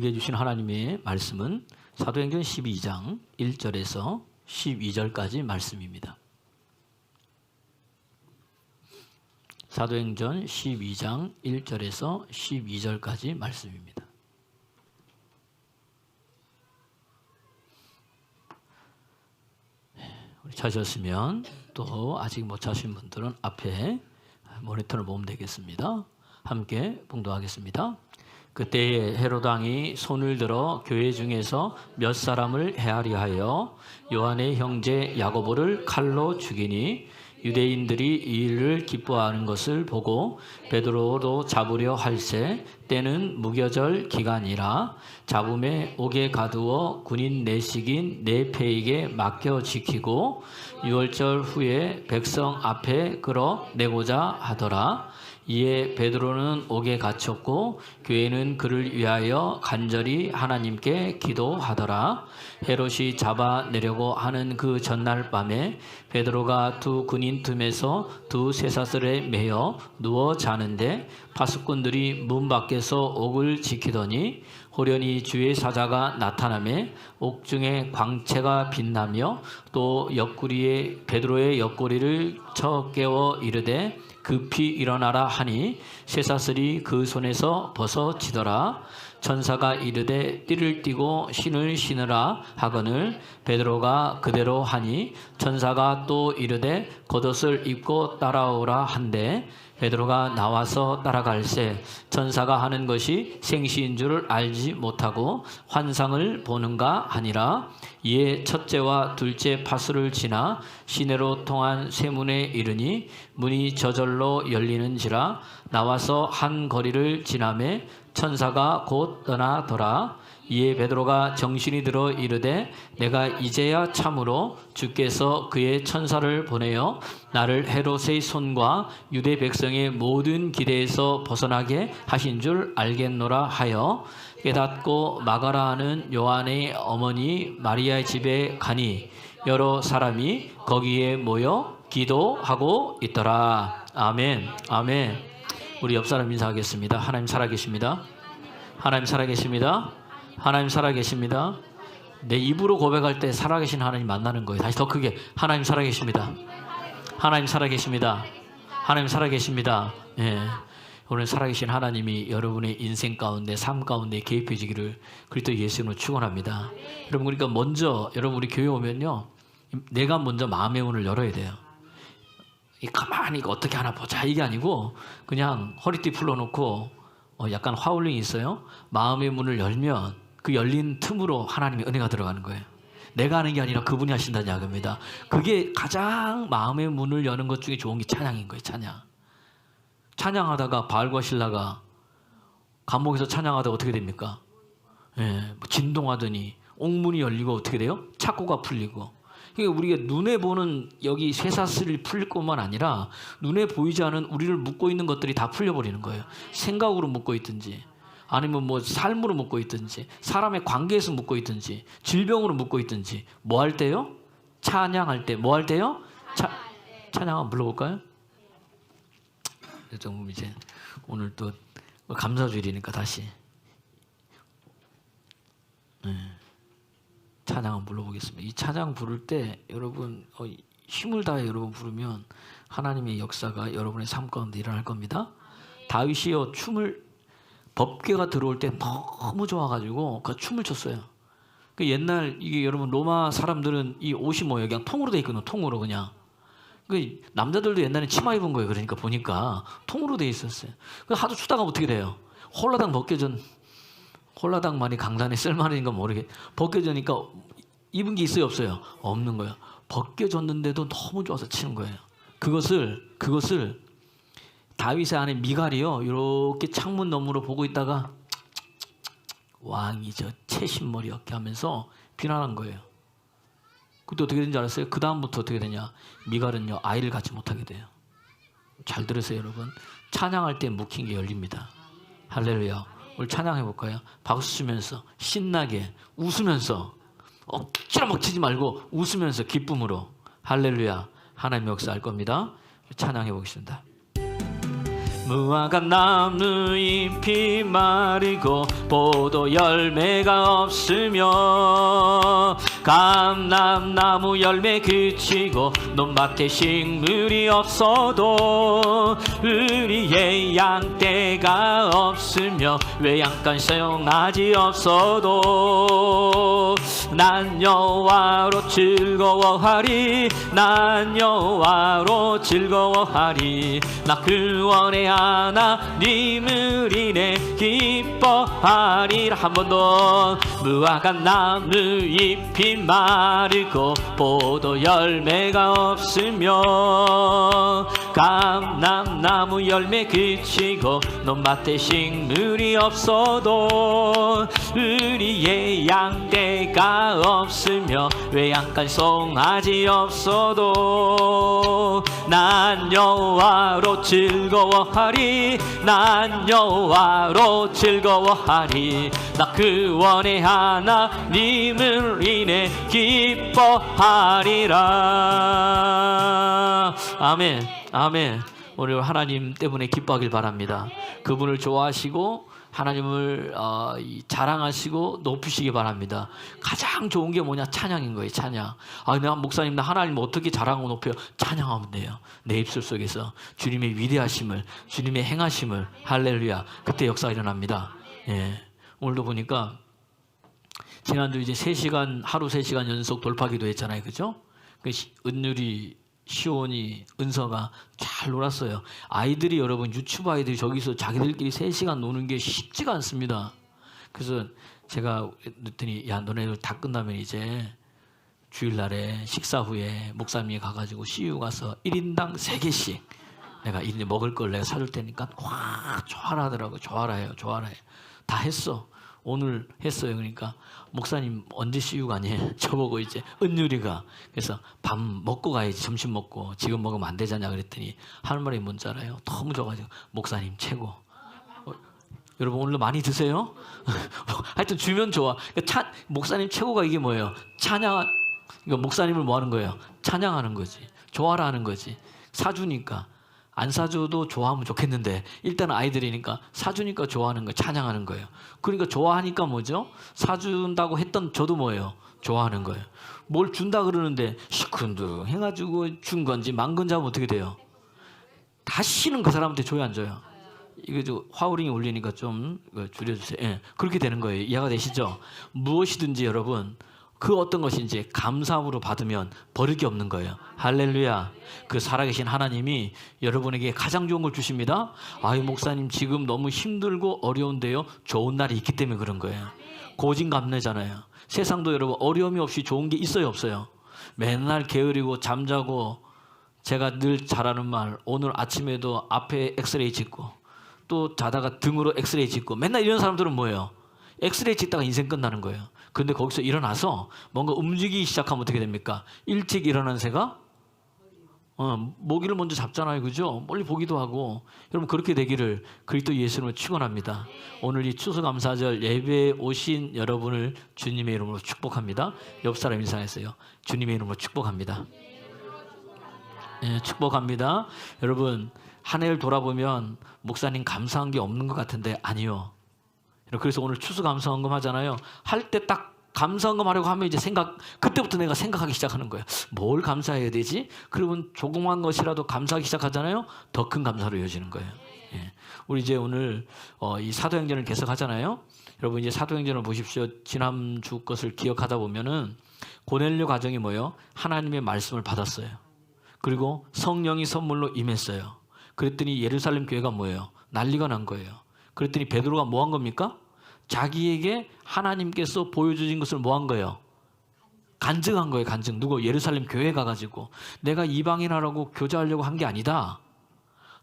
해주신 하나님의 말씀은 사도행전 12장 1절에서 12절까지 말씀입니다. 사도행전 12장 1절에서 12절까지 말씀입니다. 찾으셨으면 또 아직 못 찾으신 분들은 앞에 모니터를 보면 되겠습니다. 함께 봉독하겠습니다. 그때에 헤롯 왕이 손을 들어 교회 중에서 몇 사람을 헤아려 하여 요한의 형제 야고보를 칼로 죽이니 유대인들이 이 일을 기뻐하는 것을 보고 베드로도 잡으려 할세 때는 무교절 기간이라 잡음에 옥에 가두어 군인 내식인 네페에게 맡겨 지키고 6월절 후에 백성 앞에 끌어내고자 하더라. 이에 베드로는 옥에 갇혔고 교회는 그를 위하여 간절히 하나님께 기도하더라. 헤롯이 잡아내려고 하는 그 전날 밤에 베드로가 두 군인 틈에서 두 쇠사슬에 매여 누워 자는데 파수꾼들이 문 밖에서 옥을 지키더니 호련히 주의 사자가 나타나매 옥중에 광채가 빛나며 또 옆구리에 베드로의 옆구리를 쳐 깨워 이르되 급히 일어나라 하니 쇠사슬이 그 손에서 벗어지더라. 천사가 이르되 띠를 띠고 신을 신으라 하거늘 베드로가 그대로 하니 천사가 또 이르되 겉옷을 입고 따라오라 한데 베드로가 나와서 따라갈새 천사가 하는 것이 생시인 줄을 알지 못하고 환상을 보는가 하니라. 이에 첫째와 둘째 파수를 지나 시내로 통한 쇠문에 이르니 문이 저절로 열리는지라. 나와서 한 거리를 지나매 천사가 곧 떠나더라. 이에 베드로가 정신이 들어 이르되 내가 이제야 참으로 주께서 그의 천사를 보내어 나를 헤롯의 손과 유대 백성의 모든 기대에서 벗어나게 하신 줄 알겠노라 하여 깨닫고 마가라 하는 요한의 어머니 마리아의 집에 가니 여러 사람이 거기에 모여 기도하고 있더라. 아멘. 아멘. 우리 옆 사람 인사하겠습니다. 하나님 살아계십니다. 하나님 살아계십니다. 하나님 살아계십니다. 내 입으로 고백할 때 살아계신 하나님 만나는 거예요. 다시 더 크게 하나님 살아계십니다. 하나님 살아계십니다. 하나님 살아계십니다. 예. 오늘 살아계신 하나님이 여러분의 인생 가운데 삶 가운데 개입해지기를 그리스도 예수님으로 축원합니다. 여러분 그러니까 먼저 여러분 우리 교회 오면요 내가 먼저 마음의 문을 열어야 돼요. 가만히 어떻게 하나 보자 이게 아니고 그냥 허리띠 풀어놓고 약간 화울링이 있어요. 마음의 문을 열면 그 열린 틈으로 하나님의 은혜가 들어가는 거예요. 내가 하는 게 아니라 그분이 하신다는 이야기입니다. 그게 가장 마음의 문을 여는 것 중에 좋은 게 찬양인 거예요. 찬양. 찬양하다가 바알과 실라가 감옥에서 찬양하다가 어떻게 됩니까? 예, 진동하더니 옥문이 열리고 어떻게 돼요? 착고가 풀리고. 그러니까 우리가 눈에 보는 여기 쇠사슬이 풀릴 것만 아니라 눈에 보이지 않은 우리를 묶고 있는 것들이 다 풀려버리는 거예요. 생각으로 묶고 있든지 아니면 뭐 삶으로 묶고 있든지 사람의 관계에서 묶고 있든지 질병으로 묶고 있든지 뭐 할 때요? 찬양할 때. 뭐 할 때요? 찬양 한번 불러볼까요? 좀 이제 오늘 또 감사주일이니까 다시 찬양 한번 불러보겠습니다. 이 찬양 부를 때 여러분 힘을 다해 여러분 부르면 하나님의 역사가 여러분의 삶 가운데 일어날 겁니다. 다윗이요 춤을 법궤가 들어올 때 너무 좋아가지고 그 춤을 췄어요. 그 옛날 이게 여러분 로마 사람들은 이 옷이 뭐예요? 그냥 통으로 돼 있거든요. 통으로 그냥. 그 남자들도 옛날에 치마 입은 거예요. 그러니까 보니까 통으로 돼 있었어요. 그 하도 추다가 어떻게 돼요? 홀라당 홀라당만이 강단에 쓸만한 건 모르게 벗겨지니까 입은 게 있어요? 없어요? 없는 거예요. 벗겨졌는데도 너무 좋아서 치는 거예요. 그것을 다윗의 아내 미갈이요 이렇게 창문 너머로 보고 있다가 왕이 저 채신머리 어깨 하면서 비난한 거예요. 그때 어떻게 된지 알았어요? 그 다음부터 어떻게 되냐? 미갈은요 아이를 갖지 못하게 돼요. 잘 들으세요 여러분. 찬양할 때 묵힌 게 열립니다. 할렐루야. 오늘 찬양해 볼까요? 박수 치면서 신나게 웃으면서 억지로 막 치지 말고 웃으면서 기쁨으로 할렐루야. 하나님의 역사 할 겁니다. 찬양해 보겠습니다. 무화과 나무 잎이 마르고 포도 열매가 없으며 감람나무 열매 그치고 논밭에 식물이 없어도 우리의 양떼가 없으며 외양간 송아지 없어도 난 여호와로 즐거워하리 난 여호와로 즐거워하리 나 구원의 하나님을 인해 기뻐하리라. 한 번 더. 무화과 나무 잎이 마르고 포도 열매가 없으며 감람나무 열매 그치고 논밭에 식물이 없어도 우리의 양떼가 없으며 외양간 송아지 없어도 난 여호와로 즐거워하리 난 여호와로 즐거워하리 나 구원의 하나님을 인해 기뻐하리라. 아멘. 아멘. 오늘 하나님 때문에 기뻐하길 바랍니다. 그분을 좋아하시고 하나님을 자랑하시고 높이시기 바랍니다. 가장 좋은 게 뭐냐? 찬양인 거예요. 찬양. 내가 목사님 나 하나님 어떻게 자랑하고 높여요? 찬양하면 돼요. 내 입술 속에서 주님의 위대하심을 주님의 행하심을 할렐루야. 그때 역사가 일어납니다. 예. 오늘도 보니까 지난주 이제 3시간 하루 3시간 연속 돌파기도 했잖아요. 그죠? 은율이 시온이 은서가 잘 놀았어요. 아이들이 여러분 유치부 아이들이 저기서 자기들끼리 3시간 노는 게 쉽지가 않습니다. 그래서 제가 그랬더니 야 너네들 다 끝나면 이제 주일날에 식사 후에 목사님이 가가지고 CU 가서 1인당 3개씩 내가 이제 먹을 걸 내가 사줄 테니까 확 좋아라 하더라고. 좋아라 해요. 좋아라 해요. 다 했어. 오늘 했어요. 그러니까 목사님 언제 CU 가니? 저보고 이제 은율이가 그래서 밥 먹고 가야지. 점심 먹고 지금 먹으면 안 되잖냐 그랬더니 하는 말이 뭔지 알아요? 너무 좋아가지고 목사님 최고. 여러분 오늘도 많이 드세요? 하여튼 주면 좋아. 그러니까 목사님 최고가 이게 뭐예요? 찬양. 그러니까 목사님을 뭐 하는 거예요? 찬양하는 거지. 좋아라 하는 거지. 사주니까. 안 사줘도 좋아하면 좋겠는데 일단 아이들이니까 사주니까 좋아하는 거예요. 찬양하는 거예요. 그러니까 좋아하니까 뭐죠? 사준다고 했던 저도 뭐예요? 좋아하는 거예요. 뭘 준다 그러는데 시큰둥 해가지고 준 건지 만 건지 하면 어떻게 돼요? 다시는 그 사람한테 줘요 안 줘요? 이거 좀 화우링이 울리니까 좀 줄여주세요. 예, 그렇게 되는 거예요. 이해가 되시죠? 무엇이든지 여러분 그 어떤 것인지 감사함으로 받으면 버릴 게 없는 거예요. 할렐루야. 그 살아계신 하나님이 여러분에게 가장 좋은 걸 주십니다. 아유 목사님 지금 너무 힘들고 어려운데요. 좋은 날이 있기 때문에 그런 거예요. 고진감래잖아요. 세상도 여러분 어려움이 없이 좋은 게 있어요 없어요? 맨날 게으르고 잠자고 제가 늘 잘하는 말 오늘 아침에도 앞에 엑스레이 찍고 또 자다가 등으로 엑스레이 찍고 맨날 이런 사람들은 뭐예요? 엑스레이 찍다가 인생 끝나는 거예요. 근데 거기서 일어나서 뭔가 움직이기 시작하면 어떻게 됩니까? 일찍 일어난 새가 모기를 먼저 잡잖아요. 그죠? 멀리 보기도 하고. 여러분 그렇게 되기를 그리스도 예수님으로 축원합니다. 오늘 이 추수감사절 예배에 오신 여러분을 주님의 이름으로 축복합니다. 옆 사람 인사했어요. 주님의 이름으로 축복합니다. 예, 축복합니다. 여러분 한 해를 돌아보면 목사님 감사한 게 없는 것 같은데 아니요. 그래서 오늘 추수감사헌금 하잖아요. 할 때 딱 감사헌금 하려고 하면 이제 그때부터 내가 생각하기 시작하는 거예요. 뭘 감사해야 되지? 그러면 조그만 것이라도 감사하기 시작하잖아요. 더 큰 감사로 이어지는 거예요. 예. 우리 이제 오늘 이 사도행전을 계속하잖아요. 여러분 이제 사도행전을 보십시오. 지난주 것을 기억하다 보면은 고넬료 가정이 뭐예요? 하나님의 말씀을 받았어요. 그리고 성령이 선물로 임했어요. 그랬더니 예루살렘 교회가 뭐예요? 난리가 난 거예요. 그랬더니 베드로가 뭐 한 겁니까? 자기에게 하나님께서 보여주신 것을 뭐 한 거예요? 간증한 거예요. 간증. 누구? 예루살렘 교회 가가지고 내가 이방인하라고 교제하려고 한 게 아니다.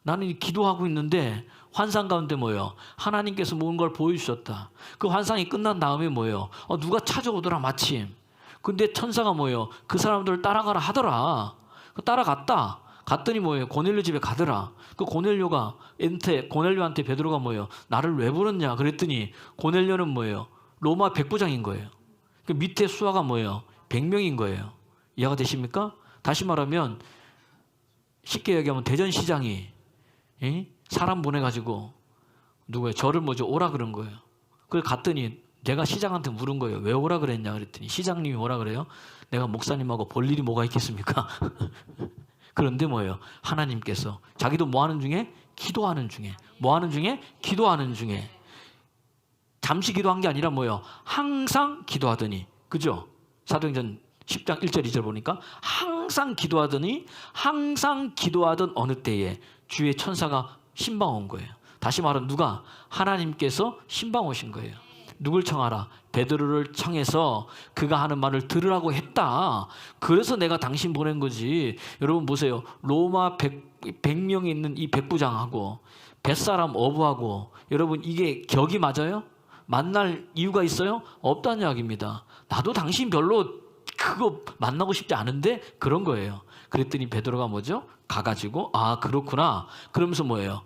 나는 기도하고 있는데 환상 가운데 뭐예요? 하나님께서 모든 걸 보여주셨다. 그 환상이 끝난 다음에 뭐예요? 누가 찾아오더라 마침. 근데 천사가 뭐예요? 그 사람들을 따라가라 하더라. 따라갔다. 갔더니 뭐예요? 고넬료 집에 가더라. 그 고넬료한테 베드로가 뭐예요? 나를 왜 부르냐? 그랬더니 고넬료는 뭐예요? 로마 백부장인 거예요. 그 밑에 수하가 뭐예요? 100명인 거예요. 이해가 되십니까? 다시 말하면 쉽게 얘기하면 대전시장이 사람 보내가지고 누구예요? 저를 먼저 오라 그런 거예요. 그래서 갔더니 내가 시장한테 물은 거예요. 왜 오라 그랬냐 그랬더니 시장님이 뭐라 그래요? 내가 목사님하고 볼 일이 뭐가 있겠습니까? 그런데 뭐예요? 하나님께서 자기도 뭐 하는 중에? 기도하는 중에. 뭐 하는 중에? 기도하는 중에. 잠시 기도한 게 아니라 뭐예요? 항상 기도하더니. 그죠? 사도행전 10장 1절 2절 보니까 항상 기도하더니 항상 기도하던 어느 때에 주의 천사가 신방 온 거예요. 다시 말하면 누가? 하나님께서 신방 오신 거예요. 누굴 청하라? 베드로를 청해서 그가 하는 말을 들으라고 했다. 그래서 내가 당신 보낸 거지. 여러분 보세요. 로마 100명이 있는 이 백부장하고 뱃사람 어부하고 여러분 이게 격이 맞아요? 만날 이유가 있어요? 없다는 이야기입니다. 나도 당신 별로 그거 만나고 싶지 않은데 그런 거예요. 그랬더니 베드로가 뭐죠? 가가지고 아 그렇구나. 그러면서 뭐예요?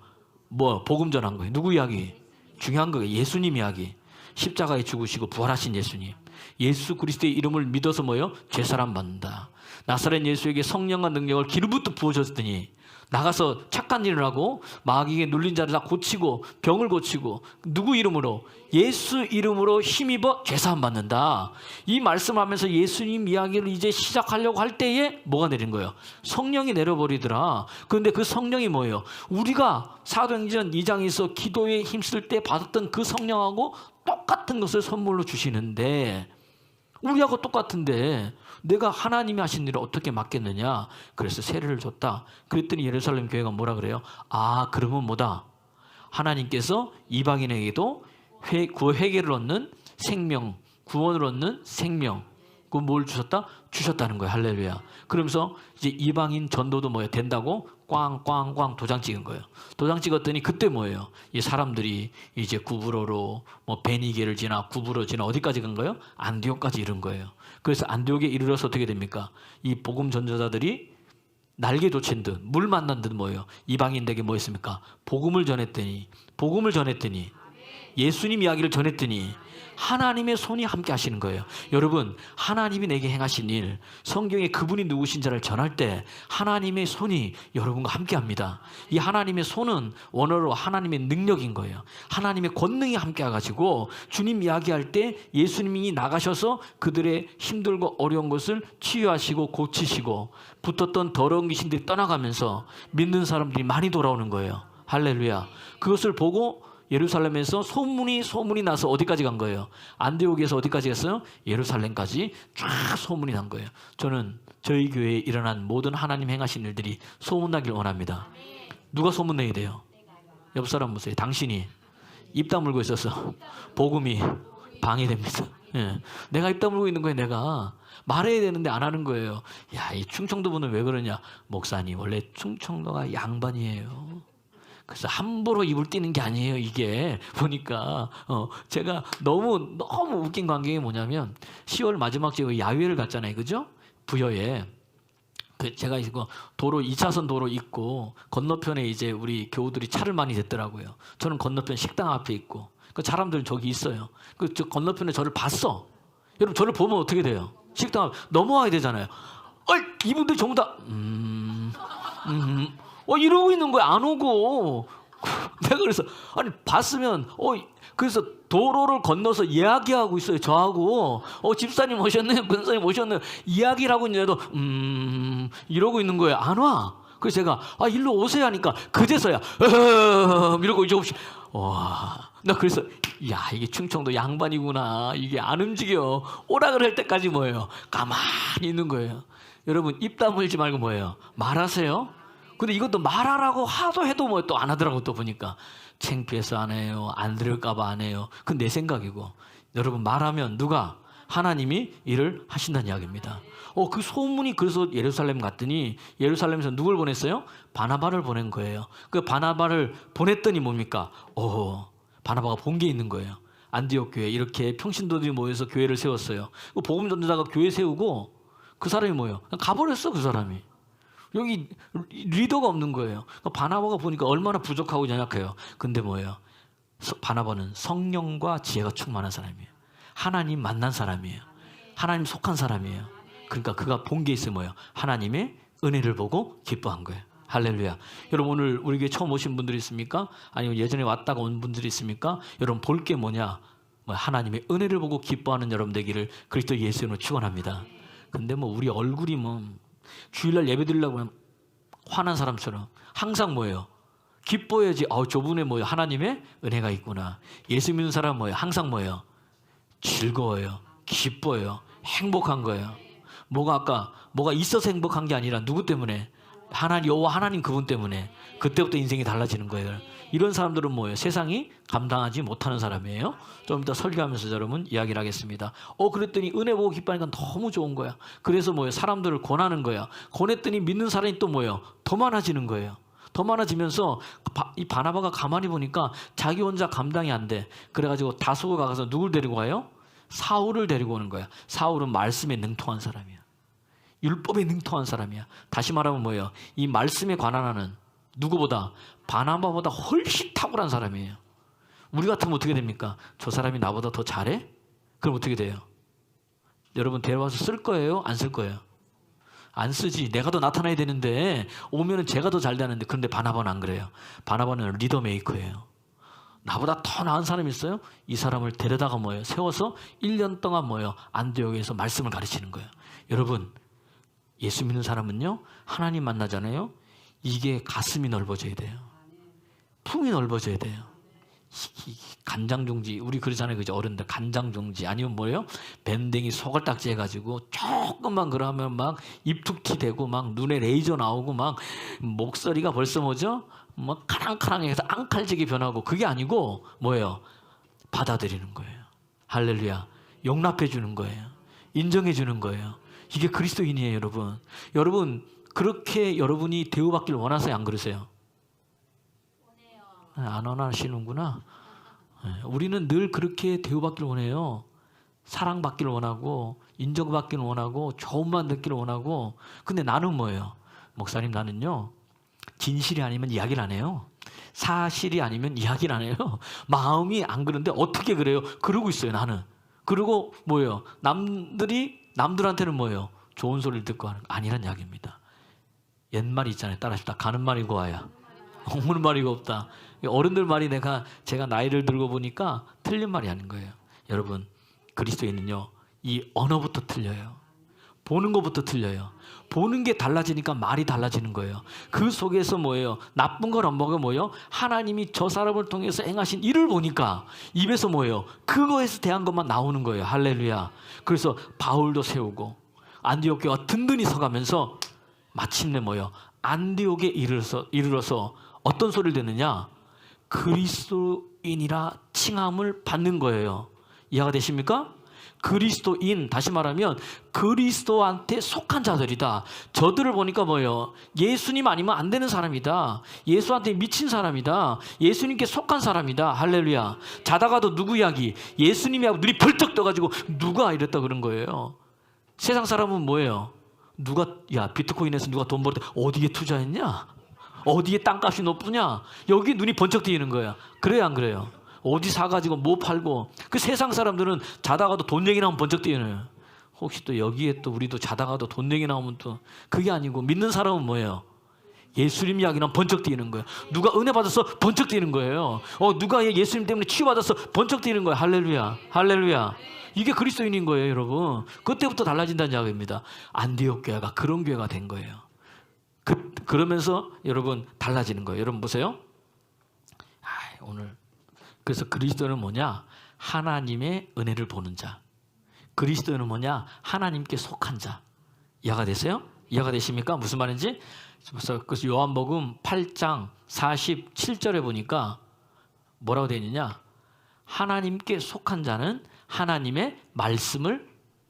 복음 전한 거예요. 누구 이야기? 중요한 거예요. 예수님 이야기. 십자가에 죽으시고 부활하신 예수님. 예수 그리스도의 이름을 믿어서 뭐예요? 죄사람 받는다. 나사렛 예수에게 성령과 능력을 기름부터 부어줬더니 나가서 착한 일을 하고 마귀에게 눌린 자를 다 고치고 병을 고치고 누구 이름으로? 예수 이름으로 힘입어 죄사함 받는다. 이 말씀하면서 예수님 이야기를 이제 시작하려고 할 때에 뭐가 내린 거예요? 성령이 내려버리더라. 그런데 그 성령이 뭐예요? 우리가 사도행전 2장에서 기도에 힘쓸 때 받았던 그 성령하고 똑같은 것을 선물로 주시는데 우리하고 똑같은데 내가 하나님이 하신 일을 어떻게 맡겠느냐. 그래서 세례를 줬다. 그랬더니 예루살렘 교회가 뭐라 그래요? 아 그러면 뭐다? 하나님께서 이방인에게도 회개를 얻는 생명, 구원을 얻는 생명, 그 뭘 주셨다? 주셨다는 거예요. 할렐루야. 그러면서 이제 이방인 전도도 뭐예요? 된다고 꽝꽝꽝 도장 찍은 거예요. 도장 찍었더니 그때 뭐예요? 이 사람들이 이제 구브로로 뭐 베니게를 지나 구브로 지나 어디까지 간 거예요? 안디옥까지 이른 거예요. 그래서 안디옥에 이르러서 어떻게 됩니까? 이 복음 전도자들이 날개 돋친 듯 물 만난 듯 뭐예요? 이방인들에게 뭐 했습니까? 복음을 전했더니 예수님 이야기를 전했더니 하나님의 손이 함께 하시는 거예요. 여러분 하나님이 내게 행하신 일 성경에 그분이 누구신지를 전할 때 하나님의 손이 여러분과 함께 합니다. 이 하나님의 손은 원어로 하나님의 능력인 거예요. 하나님의 권능이 함께 해가지고 주님 이야기할 때 예수님이 나가셔서 그들의 힘들고 어려운 것을 치유하시고 고치시고 붙었던 더러운 귀신들이 떠나가면서 믿는 사람들이 많이 돌아오는 거예요. 할렐루야. 그것을 보고 예루살렘에서 소문이 나서 어디까지 간 거예요? 안디옥에서 어디까지 갔어요? 예루살렘까지 쫙 소문이 난 거예요. 저는 저희 교회에 일어난 모든 하나님 행하신 일들이 소문나길 원합니다. 누가 소문내야 돼요? 옆 사람 보세요. 당신이 입 다물고 있어서 복음이 방해됩니다. 예. 내가 입 다물고 있는 거예요. 내가 말해야 되는데 안 하는 거예요. 야, 이 충청도 분은 왜 그러냐? 목사님 원래 충청도가 양반이에요. 그래서 함부로 입을 띄는 게 아니에요. 이게 보니까 제가 너무 웃긴 광경이 뭐냐면 10월 마지막 주에 야외를 갔잖아요. 그죠? 부여에 제가 이거 도로 2차선 도로 있고 건너편에 이제 우리 교우들이 차를 많이 댔더라고요. 저는 건너편 식당 앞에 있고 그 사람들은 저기 있어요. 그 저 건너편에 저를 봤어. 여러분 저를 보면 어떻게 돼요? 식당 앞 넘어와야 되잖아요. 이분들 전부 다 이러고 있는 거야. 안 오고. 내가 그래서 봤으면 그래서 도로를 건너서 이야기하고 있어요. 저하고 집사님 오셨네, 권사님 오셨네 이야기를 하고 있는데도 이러고 있는 거예요. 안 와. 그래서 제가 일로 오세요 하니까 그제서야 이러고 이제 없이 나 그래서 이게 충청도 양반이구나. 이게 안 움직여. 오라 그럴 때까지 뭐예요? 가만히 있는 거예요. 여러분 입 다물지 말고 뭐예요? 말하세요. 근데 이것도 말하라고 하도 해도 뭐 또 안 하더라고. 또 보니까 창피해서 안 해요. 안 들을까 봐 안 해요. 그건 내 생각이고 여러분 말하면 누가? 하나님이 일을 하신다는 이야기입니다. 그 소문이 그래서 예루살렘 갔더니 예루살렘에서 누굴 보냈어요? 바나바를 보낸 거예요. 그 바나바를 보냈더니 뭡니까? 바나바가 본 게 있는 거예요. 안디옥 교회 이렇게 평신도들이 모여서 교회를 세웠어요. 그 복음 전도자가 교회 세우고 그 사람이 뭐예요? 가버렸어. 그 사람이. 여기 리더가 없는 거예요. 바나바가 보니까 얼마나 부족하고 연약해요. 근데 뭐예요? 바나바는 성령과 지혜가 충만한 사람이에요. 하나님 만난 사람이에요. 하나님 속한 사람이에요. 그러니까 그가 본 게 있어요. 뭐예요? 하나님의 은혜를 보고 기뻐한 거예요. 할렐루야. 여러분 오늘 우리 교회 처음 오신 분들이 있습니까? 아니면 예전에 왔다가 온 분들이 있습니까? 여러분 볼 게 뭐냐? 하나님의 은혜를 보고 기뻐하는 여러분 되기를 그리스도 예수로 축원합니다. 근데 우리 얼굴이 주일날 예배 드리려고 하면 화난 사람처럼 항상 뭐예요? 기뻐야지. 저분의 하나님의 은혜가 있구나. 예수 믿는 사람 항상 즐거워요. 기뻐요. 행복한 거예요. 뭐가 있어서 행복한 게 아니라 누구 때문에? 여호와 하나님 그분 때문에. 그때부터 인생이 달라지는 거예요. 이런 사람들은 세상이 감당하지 못하는 사람이에요. 좀 이따 설교하면서 여러분 이야기를 하겠습니다. 그랬더니 은혜 보고 기뻐하니까 너무 좋은 거야. 그래서 사람들을 권하는 거야. 권했더니 믿는 사람이 또 더 많아지는 거예요. 더 많아지면서 이 바나바가 가만히 보니까 자기 혼자 감당이 안 돼. 그래가지고 다소가 가서 누굴 데리고 가요? 사울을 데리고 오는 거야. 사울은 말씀에 능통한 사람이야. 율법에 능통한 사람이야. 다시 말하면 이 말씀에 관한하는 누구보다 바나바보다 훨씬 탁월한 사람이에요. 우리 같으면 어떻게 됩니까? 저 사람이 나보다 더 잘해? 그럼 어떻게 돼요? 여러분 데려와서 쓸 거예요? 안 쓸 거예요? 안 쓰지. 내가 더 나타나야 되는데 오면은 제가 더 잘 되는데. 그런데 바나바는 안 그래요. 바나바는 리더 메이커예요. 나보다 더 나은 사람이 있어요? 이 사람을 데려다가 세워서 1년 동안 안디옥에서 말씀을 가르치는 거예요. 여러분 예수 믿는 사람은요 하나님 만나잖아요. 이게 가슴이 넓어져야 돼요. 품이 넓어져야 돼요. 간장종지, 우리 그러잖아요. 그죠? 어른들 간장종지 아니면 밴댕이 소갈딱지 해가지고 조금만 그러면 입툭튀 되고 눈에 레이저 나오고 목소리가 벌써 카랑카랑해서 앙칼지게 변하고. 그게 아니고 받아들이는 거예요. 할렐루야. 용납해 주는 거예요. 인정해 주는 거예요. 이게 그리스도인이에요. 여러분 그렇게 여러분이 대우받기를 원하세요? 안 그러세요? 안 원하시는구나. 우리는 늘 그렇게 대우받기를 원해요. 사랑받기를 원하고 인정받기를 원하고 좋은만 듣기를 원하고. 근데 나는 목사님 나는요 진실이 아니면 이야기를 안 해요. 사실이 아니면 이야기를 안 해요. 마음이 안 그런데 어떻게 그래요? 그러고 있어요 나는. 그리고 남들한테는 좋은 소리를 듣고 하는 거 아니란 이야기입니다. 옛말이 있잖아요. 따라합시다. 가는 말이 고와야 오는 말이 없다. 어른들 말이 제가 나이를 들고 보니까 틀린 말이 아닌 거예요. 여러분 그리스도인은요 이 언어부터 틀려요. 보는 것부터 틀려요. 보는 게 달라지니까 말이 달라지는 거예요. 그 속에서 나쁜 걸 안 보고 하나님이 저 사람을 통해서 행하신 일을 보니까 입에서 그거에서 대한 것만 나오는 거예요. 할렐루야. 그래서 바울도 세우고 안디옥 교회가 든든히 서가면서 마침내 안디옥에 이르러서 어떤 소리를 듣느냐? 그리스도인이라 칭함을 받는 거예요. 이해가 되십니까? 그리스도인, 다시 말하면 그리스도한테 속한 자들이다. 저들을 보니까 예수님 아니면 안 되는 사람이다. 예수한테 미친 사람이다. 예수님께 속한 사람이다. 할렐루야. 자다가도 누구 이야기? 예수님이 하고 눈이 벌떡 떠가지고 누가 이랬다 그런 거예요. 세상 사람은 누가 비트코인에서 누가 돈 벌었다. 어디에 투자했냐? 어디에 땅값이 높으냐? 여기 눈이 번쩍 뜨이는 거야. 그래요 안 그래요? 어디 사가지고 뭐 팔고. 그 세상 사람들은 자다가도 돈 얘기 나오면 번쩍 뛰어요. 혹시 또 여기에 또 우리도 자다가도 돈 얘기 나오면 또 그게 아니고 믿는 사람은 예수님 이야기 나오면 번쩍 뛰는 거예요. 누가 은혜 받아서 번쩍 뛰는 거예요. 누가 예수님 때문에 치유받아서 번쩍 뛰는 거예요. 할렐루야. 할렐루야. 이게 그리스도인인 거예요 여러분. 그때부터 달라진다는 이야기입니다. 안디옥 교회가 그런 교회가 된 거예요. 그러면서 여러분 달라지는 거예요. 여러분 보세요. 오늘 그래서 그리스도는 뭐냐? 하나님의 은혜를 보는 자. 그리스도는 뭐냐? 하나님께 속한 자. 이해가 되세요? 이해가 되십니까? 무슨 말인지? 그래서 요한복음 8장 47절에 보니까 뭐라고 되어 있느냐? 하나님께 속한 자는 하나님의 말씀을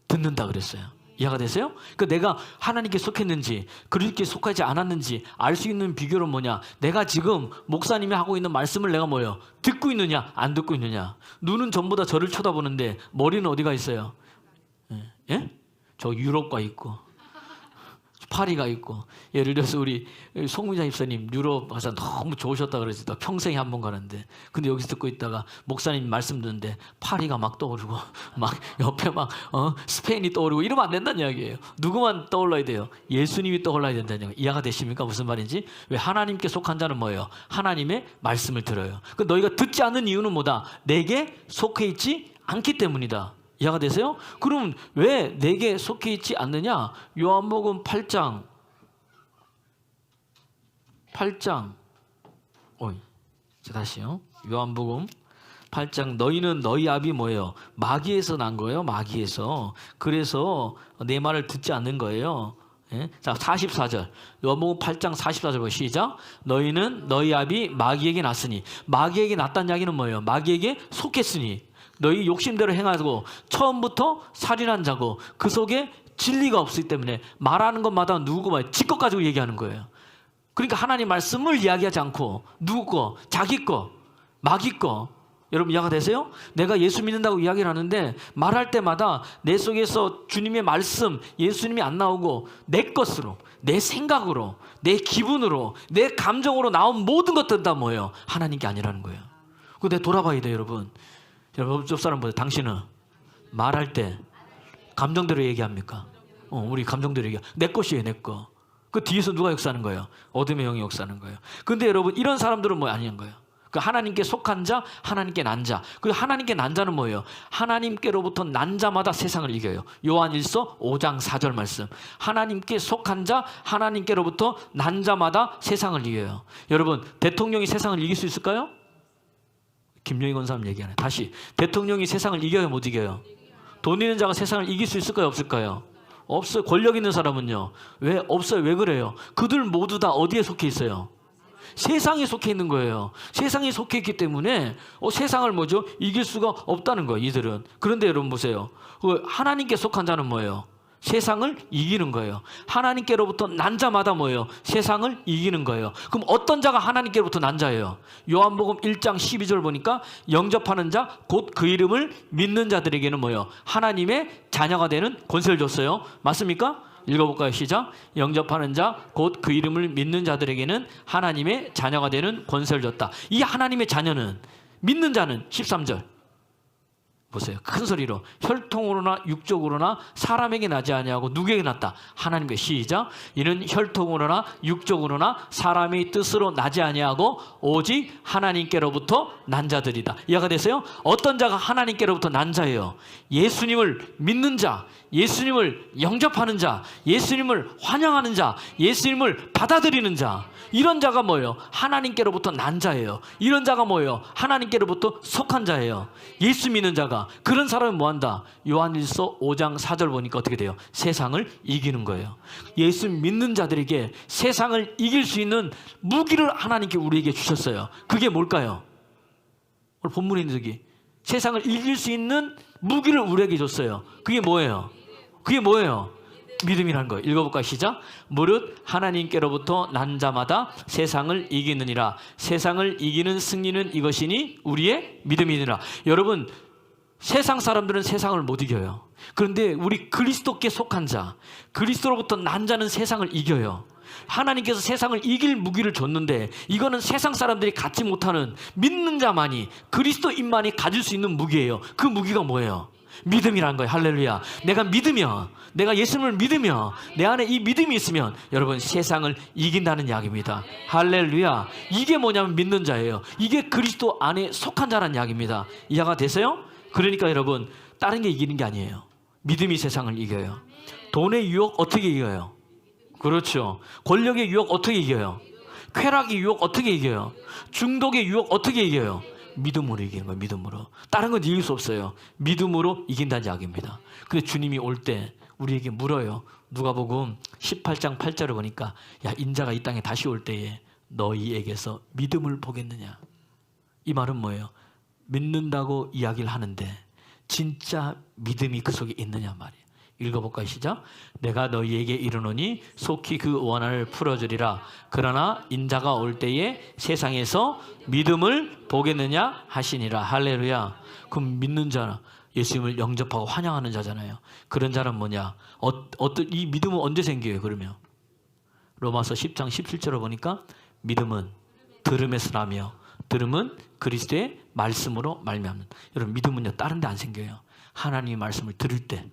듣는다 그랬어요. 이해가 되세요? 그러니까 내가 하나님께 속했는지 그리스도께 속하지 않았는지 알 수 있는 비결은 뭐냐? 내가 지금 목사님이 하고 있는 말씀을 내가 듣고 있느냐 안 듣고 있느냐. 눈은 전부 다 저를 쳐다보는데 머리는 어디가 있어요? 예? 저 유럽과 있고 파리가 있고, 예를 들어서 우리 송민자 집사님 유럽 가서 너무 좋으셨다 그러지, 또 평생에 한 번 가는데, 근데 여기서 듣고 있다가 목사님 말씀 듣는데 파리가 막 떠오르고 막 옆에 막 스페인이 떠오르고 이러면 안 된다는 이야기예요. 누구만 떠올라야 돼요? 예수님이 떠올라야 된다는 이야기. 이해가 되십니까? 무슨 말인지? 왜 하나님께 속한 자는 뭐예요? 하나님의 말씀을 들어요. 그 너희가 듣지 않는 이유는 뭐다? 내게 속해 있지 않기 때문이다. 이해가 되세요? 그럼 왜 내게 속해 있지 않느냐? 요한복음 8장 다시요. 요한복음 8장, 너희는 너희 아비 뭐예요? 마귀에서 난 거예요. 마귀에서. 그래서 내 말을 듣지 않는 거예요. 예? 자, 44절. 요한복음 8장 44절 시작. 너희는 너희 아비 마귀에게 났으니. 마귀에게 났다는 이야기는 뭐예요? 마귀에게 속했으니. 너희 욕심대로 행하고 처음부터 살인한 자고 그 속에 진리가 없기 때문에 말하는 것마다 누구 말 지 것 가지고 얘기하는 거예요. 그러니까 하나님 말씀을 이야기하지 않고 누구 거, 자기 거, 마귀 거. 여러분 이해가 되세요? 내가 예수 믿는다고 이야기를 하는데 말할 때마다 내 속에서 주님의 말씀, 예수님이 안 나오고 내 것으로, 내 생각으로, 내 기분으로, 내 감정으로 나온 모든 것들은 다 뭐예요? 하나님께 아니라는 거예요. 그거 내가 돌아봐야 돼요, 여러분. 여러분, 옆 사람 보세요. 당신은 말할 때 감정대로 얘기합니까? 우리 감정대로 얘기해. 내 것이에요, 내 거. 그 뒤에서 누가 역사하는 거예요? 어둠의 영이 역사하는 거예요. 근데 여러분, 이런 사람들은 뭐 아닌 거예요? 그 하나님께 속한 자, 하나님께 난 자. 그 하나님께 난 자는 뭐예요? 하나님께로부터 난 자마다 세상을 이겨요. 요한일서 5장 4절 말씀. 하나님께 속한 자, 하나님께로부터 난 자마다 세상을 이겨요. 여러분, 대통령이 세상을 이길 수 있을까요? 김영희 권사님 얘기하네. 다시, 대통령이 세상을 이겨요, 못 이겨요? 돈 있는 자가 세상을 이길 수 있을까요, 없을까요? 없어요. 권력 있는 사람은요. 왜 없어요? 왜 그래요? 그들 모두 다 어디에 속해 있어요? 세상에 속해 있는 거예요. 세상에 속해 있기 때문에 세상을 뭐죠? 이길 수가 없다는 거예요, 이들은. 그런데 여러분 보세요. 하나님께 속한 자는 뭐예요? 세상을 이기는 거예요. 하나님께로부터 난 자마다 뭐예요? 세상을 이기는 거예요. 그럼 어떤 자가 하나님께로부터 난 자예요? 요한복음 1장 12절 보니까 영접하는 자, 곧 그 이름을 믿는 자들에게는 뭐예요? 하나님의 자녀가 되는 권세를 줬어요. 맞습니까? 읽어볼까요? 시작. 영접하는 자, 곧 그 이름을 믿는 자들에게는 하나님의 자녀가 되는 권세를 줬다. 이 하나님의 자녀는, 믿는 자는 13절 보세요. 큰 소리로 혈통으로나 육적으로나 사람에게 나지 아니하고 누구에게 났다? 하나님께. 시작. 이는 혈통으로나 육적으로나 사람의 뜻으로 나지 아니하고 오직 하나님께로부터 난 자들이다. 이해가 되세요? 어떤 자가 하나님께로부터 난 자예요? 예수님을 믿는 자, 예수님을 영접하는 자, 예수님을 환영하는 자, 예수님을 받아들이는 자. 이런 자가 뭐예요? 하나님께로부터 난 자예요. 이런 자가 뭐예요? 하나님께로부터 속한 자예요. 예수 믿는 자가. 그런 사람은 뭐한다? 요한일서 5장 4절 보니까 어떻게 돼요? 세상을 이기는 거예요. 예수 믿는 자들에게 세상을 이길 수 있는 무기를 하나님께 우리에게 주셨어요. 그게 뭘까요? 오늘 본문에 있는 저기 세상을 이길 수 있는 무기를 우리에게 줬어요. 그게 뭐예요? 그게 뭐예요? 믿음이라는 거예요. 읽어볼까요? 시작. 무릇 하나님께로부터 난 자마다 세상을 이기느니라. 세상을 이기는 승리는 이것이니 우리의 믿음이니라. 여러분, 세상 사람들은 세상을 못 이겨요. 그런데 우리 그리스도께 속한 자, 그리스도로부터 난 자는 세상을 이겨요. 하나님께서 세상을 이길 무기를 줬는데 이거는 세상 사람들이 갖지 못하는, 믿는 자만이, 그리스도인만이 가질 수 있는 무기예요. 그 무기가 뭐예요? 믿음이라는 거예요. 할렐루야. 내가 믿으면, 내가 예수님을 믿으면, 내 안에 이 믿음이 있으면 여러분 세상을 이긴다는 이야기입니다. 할렐루야. 이게 뭐냐면 믿는 자예요. 이게 그리스도 안에 속한 자라는 이야기입니다. 이해가 되세요? 그러니까 여러분, 다른 게 이기는 게 아니에요. 믿음이 세상을 이겨요. 돈의 유혹 어떻게 이겨요? 그렇죠. 권력의 유혹 어떻게 이겨요? 쾌락의 유혹 어떻게 이겨요? 중독의 유혹 어떻게 이겨요? 믿음으로 이기는 거예요. 믿음으로. 다른 건 이길 수 없어요. 믿음으로 이긴다는 이야기입니다. 근데 주님이 올 때 우리에게 물어요. 누가복음 18장 8절을 보니까, 야, 인자가 이 땅에 다시 올 때에 너희에게서 믿음을 보겠느냐. 이 말은 뭐예요? 믿는다고 이야기를 하는데 진짜 믿음이 그 속에 있느냐 말이에요. 읽어볼까요? 시작. 내가 너희에게 이르노니 속히 그 원한을 풀어주리라. 그러나 인자가 올 때에 세상에서 믿음을 보겠느냐 하시니라. 할렐루야. 그럼 믿는 자는 예수님을 영접하고 환영하는 자잖아요. 그런 자는 뭐냐? 이 믿음은 언제 생겨요? 그러면 로마서 10장 17절을 보니까 믿음은 들음에서 나며 들음은 그리스도의 말씀으로 말미암는. 여러분 믿음은요 다른 데 안 생겨요. 하나님의 말씀을 들을 때,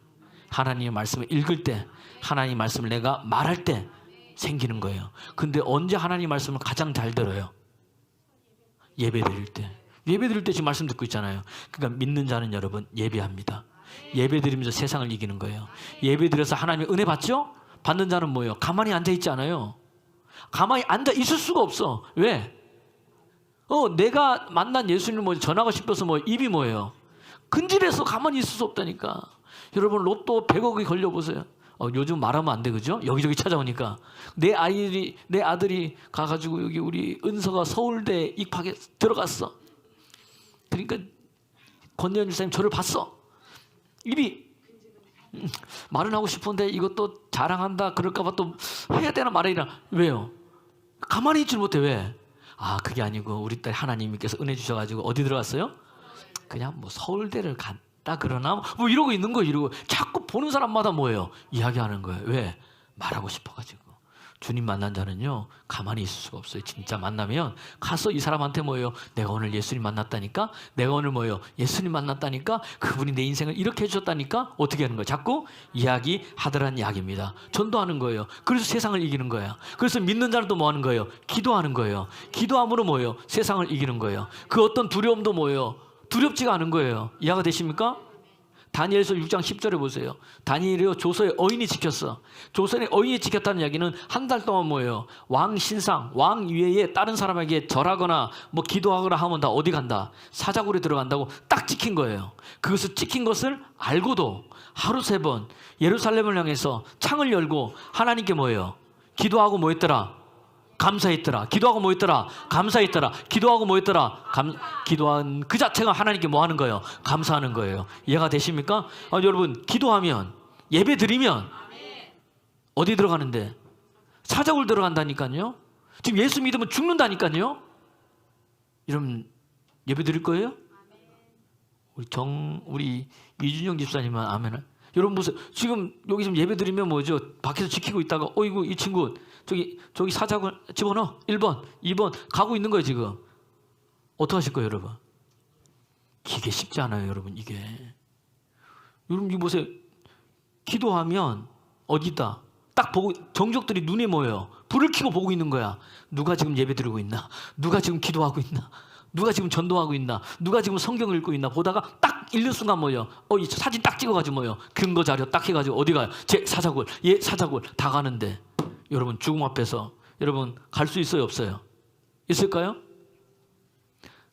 하나님의 말씀을 읽을 때, 하나님의 말씀을 내가 말할 때 생기는 거예요. 근데 언제 하나님의 말씀을 가장 잘 들어요? 예배 드릴 때. 예배 드릴 때 지금 말씀 듣고 있잖아요. 그러니까 믿는 자는 여러분 예배합니다. 예배 드리면서 세상을 이기는 거예요. 예배 드려서 하나님의 은혜 받죠? 받는 자는 뭐예요? 가만히 앉아 있지 않아요. 가만히 앉아 있을 수가 없어. 왜? 내가 만난 예수님을 뭐 전하고 싶어서 뭐 입이 뭐예요? 근질해서 가만히 있을 수 없다니까. 여러분 로또 100억이 걸려보세요. 요즘 말하면 안 돼, 그죠? 여기저기 찾아오니까. 내 아들이 가가지고 여기 우리 은서가 서울대 입학에 들어갔어. 그러니까 권예현 집사님 저를 봤어. 입이 말은 하고 싶은데 이것도 자랑한다 그럴까봐 또 해야 되나 말아야 되나. 왜요? 가만히 있질 못해. 왜? 그게 아니고 우리 딸 하나님께서 은혜 주셔가지고 어디 들어갔어요? 그냥 뭐 서울대를 갔다 그러나 뭐 이러고 있는 거예요. 이러고 자꾸 보는 사람마다 뭐예요? 이야기하는 거예요. 왜? 말하고 싶어가지고. 주님 만난 자는요 가만히 있을 수가 없어요. 진짜 만나면 가서 이 사람한테 뭐예요? 내가 오늘 예수님 만났다니까. 내가 오늘 뭐예요? 예수님 만났다니까. 그분이 내 인생을 이렇게 해주셨다니까. 어떻게 하는 거예요? 자꾸 이야기하더란 이야기입니다. 전도하는 거예요. 그래서 세상을 이기는 거예요. 그래서 믿는 자는 또 뭐 하는 거예요? 기도하는 거예요. 기도함으로 뭐예요? 세상을 이기는 거예요. 그 어떤 두려움도 뭐예요? 두렵지가 않은 거예요. 이해가 되십니까? 다니엘서 6장 10절에 보세요. 다니엘이요 조서의 어인이 지켰어. 조선의 어인이 지켰다는 이야기는 한 달 동안 뭐예요? 왕 신상, 왕 위에 다른 사람에게 절하거나 뭐 기도하거나 하면 다 어디 간다? 사자굴에 들어간다고 딱 지킨 거예요. 그것을 지킨 것을 알고도 하루 3번 예루살렘을 향해서 창을 열고 하나님께 뭐예요? 기도하고 뭐 했더라? 감사했더라. 기도하고 뭐 했더라? 감사했더라. 기도하고 뭐 했더라? 기도한 그 자체가 하나님께 뭐 하는 거예요? 감사하는 거예요. 이해가 되십니까? 여러분 기도하면 예배 드리면 어디 들어가는데? 사자굴 들어간다니까요. 지금 예수 믿으면 죽는다니까요. 여러분 예배 드릴 거예요? 우리 이준영 집사님은 아멘을. 여러분 보세요. 지금 여기 좀 예배 드리면 뭐죠? 밖에서 지키고 있다가 어이구 이 친구 저기 사자굴 집어넣어. 1번 2번 가고 있는 거예요 지금. 어떡하실 거예요 여러분? 이게 쉽지 않아요 여러분. 이게 여러분 이거 보세요. 기도하면 어디다 딱 보고 정적들이 눈에 뭐예요? 불을 켜고 보고 있는 거야. 누가 지금 예배 드리고 있나? 누가 지금 기도하고 있나? 누가 지금 전도하고 있나? 누가 지금 성경을 읽고 있나? 보다가 딱 읽는 순간 뭐예요? 이 사진 딱 찍어가지고 뭐예요? 근거 자료 딱 해가지고 어디 가요? 제 사자굴, 사자굴 다 가는데 여러분 죽음 앞에서 여러분 갈 수 있어요 없어요? 있을까요?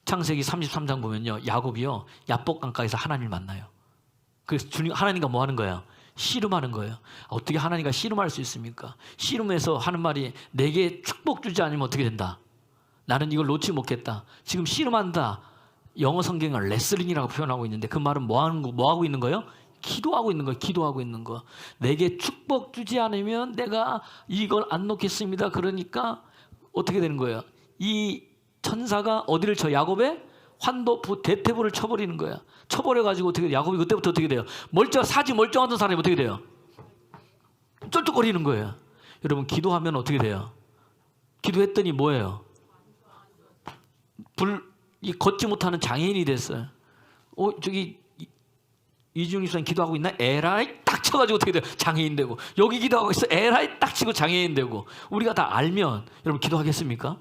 창세기 33장 보면요 야곱이요 야복 강가에서 하나님을 만나요. 그래서 하나님과 뭐 하는 거예요? 씨름하는 거예요. 어떻게 하나님과 씨름할 수 있습니까? 씨름해서 하는 말이 내게 축복 주지 않으면 어떻게 된다? 나는 이걸 놓지 못겠다. 지금 씨름한다. 영어 성경은 레슬링이라고 표현하고 있는데 그 말은 뭐 하고 있는 거예요? 기도하고 있는 거예요. 기도하고 있는 거. 내게 축복 주지 않으면 내가 이걸 안 놓겠습니다. 그러니까 어떻게 되는 거예요? 이 천사가 어디를 쳐? 야곱의 환도부 대퇴부를 쳐버리는 거야. 쳐버려가지고 어떻게 돼요? 야곱이 그때부터 어떻게 돼요? 사지 멀쩡하던 사람이 어떻게 돼요? 쩔뚝거리는 거예요. 여러분 기도하면 어떻게 돼요? 기도했더니 뭐예요? 걷지 못하는 장애인이 됐어요. 저기 이준영 집사님 기도하고 있나? 에라이 딱 쳐가지고 어떻게 돼요? 장애인 되고. 여기 기도하고 있어. 에라이 딱 치고 장애인 되고. 우리가 다 알면 여러분 기도하겠습니까?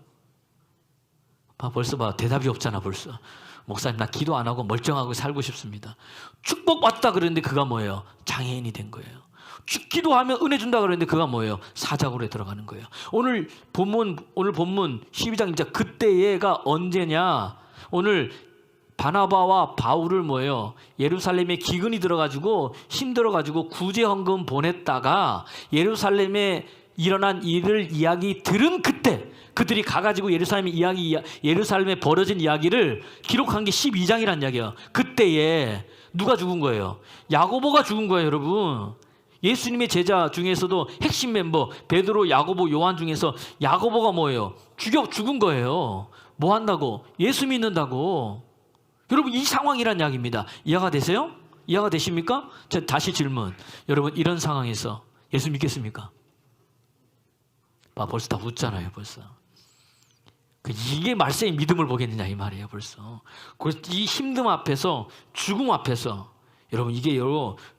벌써 대답이 없잖아 벌써. 목사님 나 기도 안 하고 멀쩡하고 살고 싶습니다. 축복받다 그랬는데 그가 뭐예요? 장애인이 된 거예요. 기도하면 은혜 준다 그랬는데 그가 뭐예요? 사자굴에 들어가는 거예요. 오늘 본문 12장입니다. 그때가 언제냐? 오늘 바나바와 바울을 뭐예요? 예루살렘에 기근이 들어가지고 힘들어가지고 구제헌금 보냈다가 예루살렘에 일어난 일을 이야기 들은 그때 그들이 가가지고 예루살렘에 벌어진 이야기를 기록한 게 12장이란 이야기예요. 그때에 누가 죽은 거예요? 야고보가 죽은 거예요 여러분. 예수님의 제자 중에서도 핵심 멤버 베드로, 야고보, 요한 중에서 야고보가 뭐예요? 죽은 거예요. 뭐 한다고? 예수 믿는다고. 여러분 이 상황이란 이야기입니다. 이해가 되세요? 이해가 되십니까? 다시 질문. 여러분 이런 상황에서 예수 믿겠습니까? 벌써 다 웃잖아요. 벌써. 이게 말세의 믿음을 보겠느냐 이 말이에요. 벌써. 그래서 이 힘듦 앞에서, 죽음 앞에서, 여러분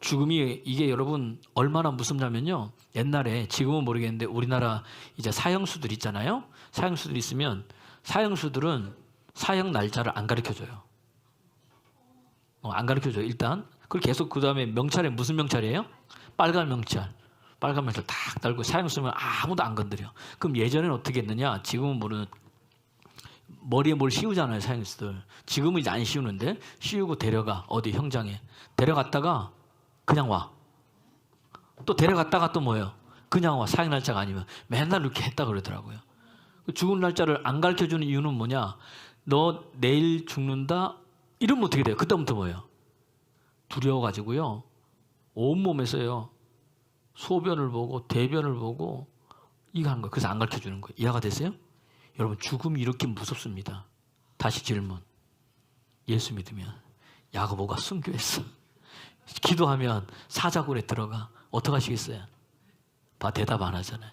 죽음이 이게 여러분 얼마나 무섭냐면요. 옛날에, 지금은 모르겠는데 우리나라 이제 사형수들 있잖아요. 사형수들 있으면 사형수들은 사형 날짜를 안 가르쳐줘요. 안 가르쳐줘요. 일단 그걸 계속 그 다음에 명찰에 무슨 명찰이에요? 빨간 명찰. 빨간 명찰 딱 달고 사형수면 아무도 안 건드려. 그럼 예전에는 어떻게 했느냐? 지금은 모르는, 머리에 뭘 씌우잖아요, 사형수들. 지금은 이제 안 씌우는데 씌우고 데려가, 어디 형장에 데려갔다가 그냥 와. 또 데려갔다가 또 뭐예요? 그냥 와. 사형 날짜가 아니면. 맨날 이렇게 했다 그러더라고요. 죽은 날짜를 안 가르쳐주는 이유는 뭐냐? 너 내일 죽는다 이러면 어떻게 돼요? 그때부터 뭐예요? 두려워가지고요, 온몸에서요 소변을 보고 대변을 보고 이거 하는 거예요. 그래서 안 가르쳐주는 거예요. 이해가 되세요? 여러분, 죽음이 이렇게 무섭습니다. 다시 질문. 예수 믿으면 야고보가 순교했어. 기도하면 사자굴에 들어가. 어떡하시겠어요? 대답 안 하잖아요.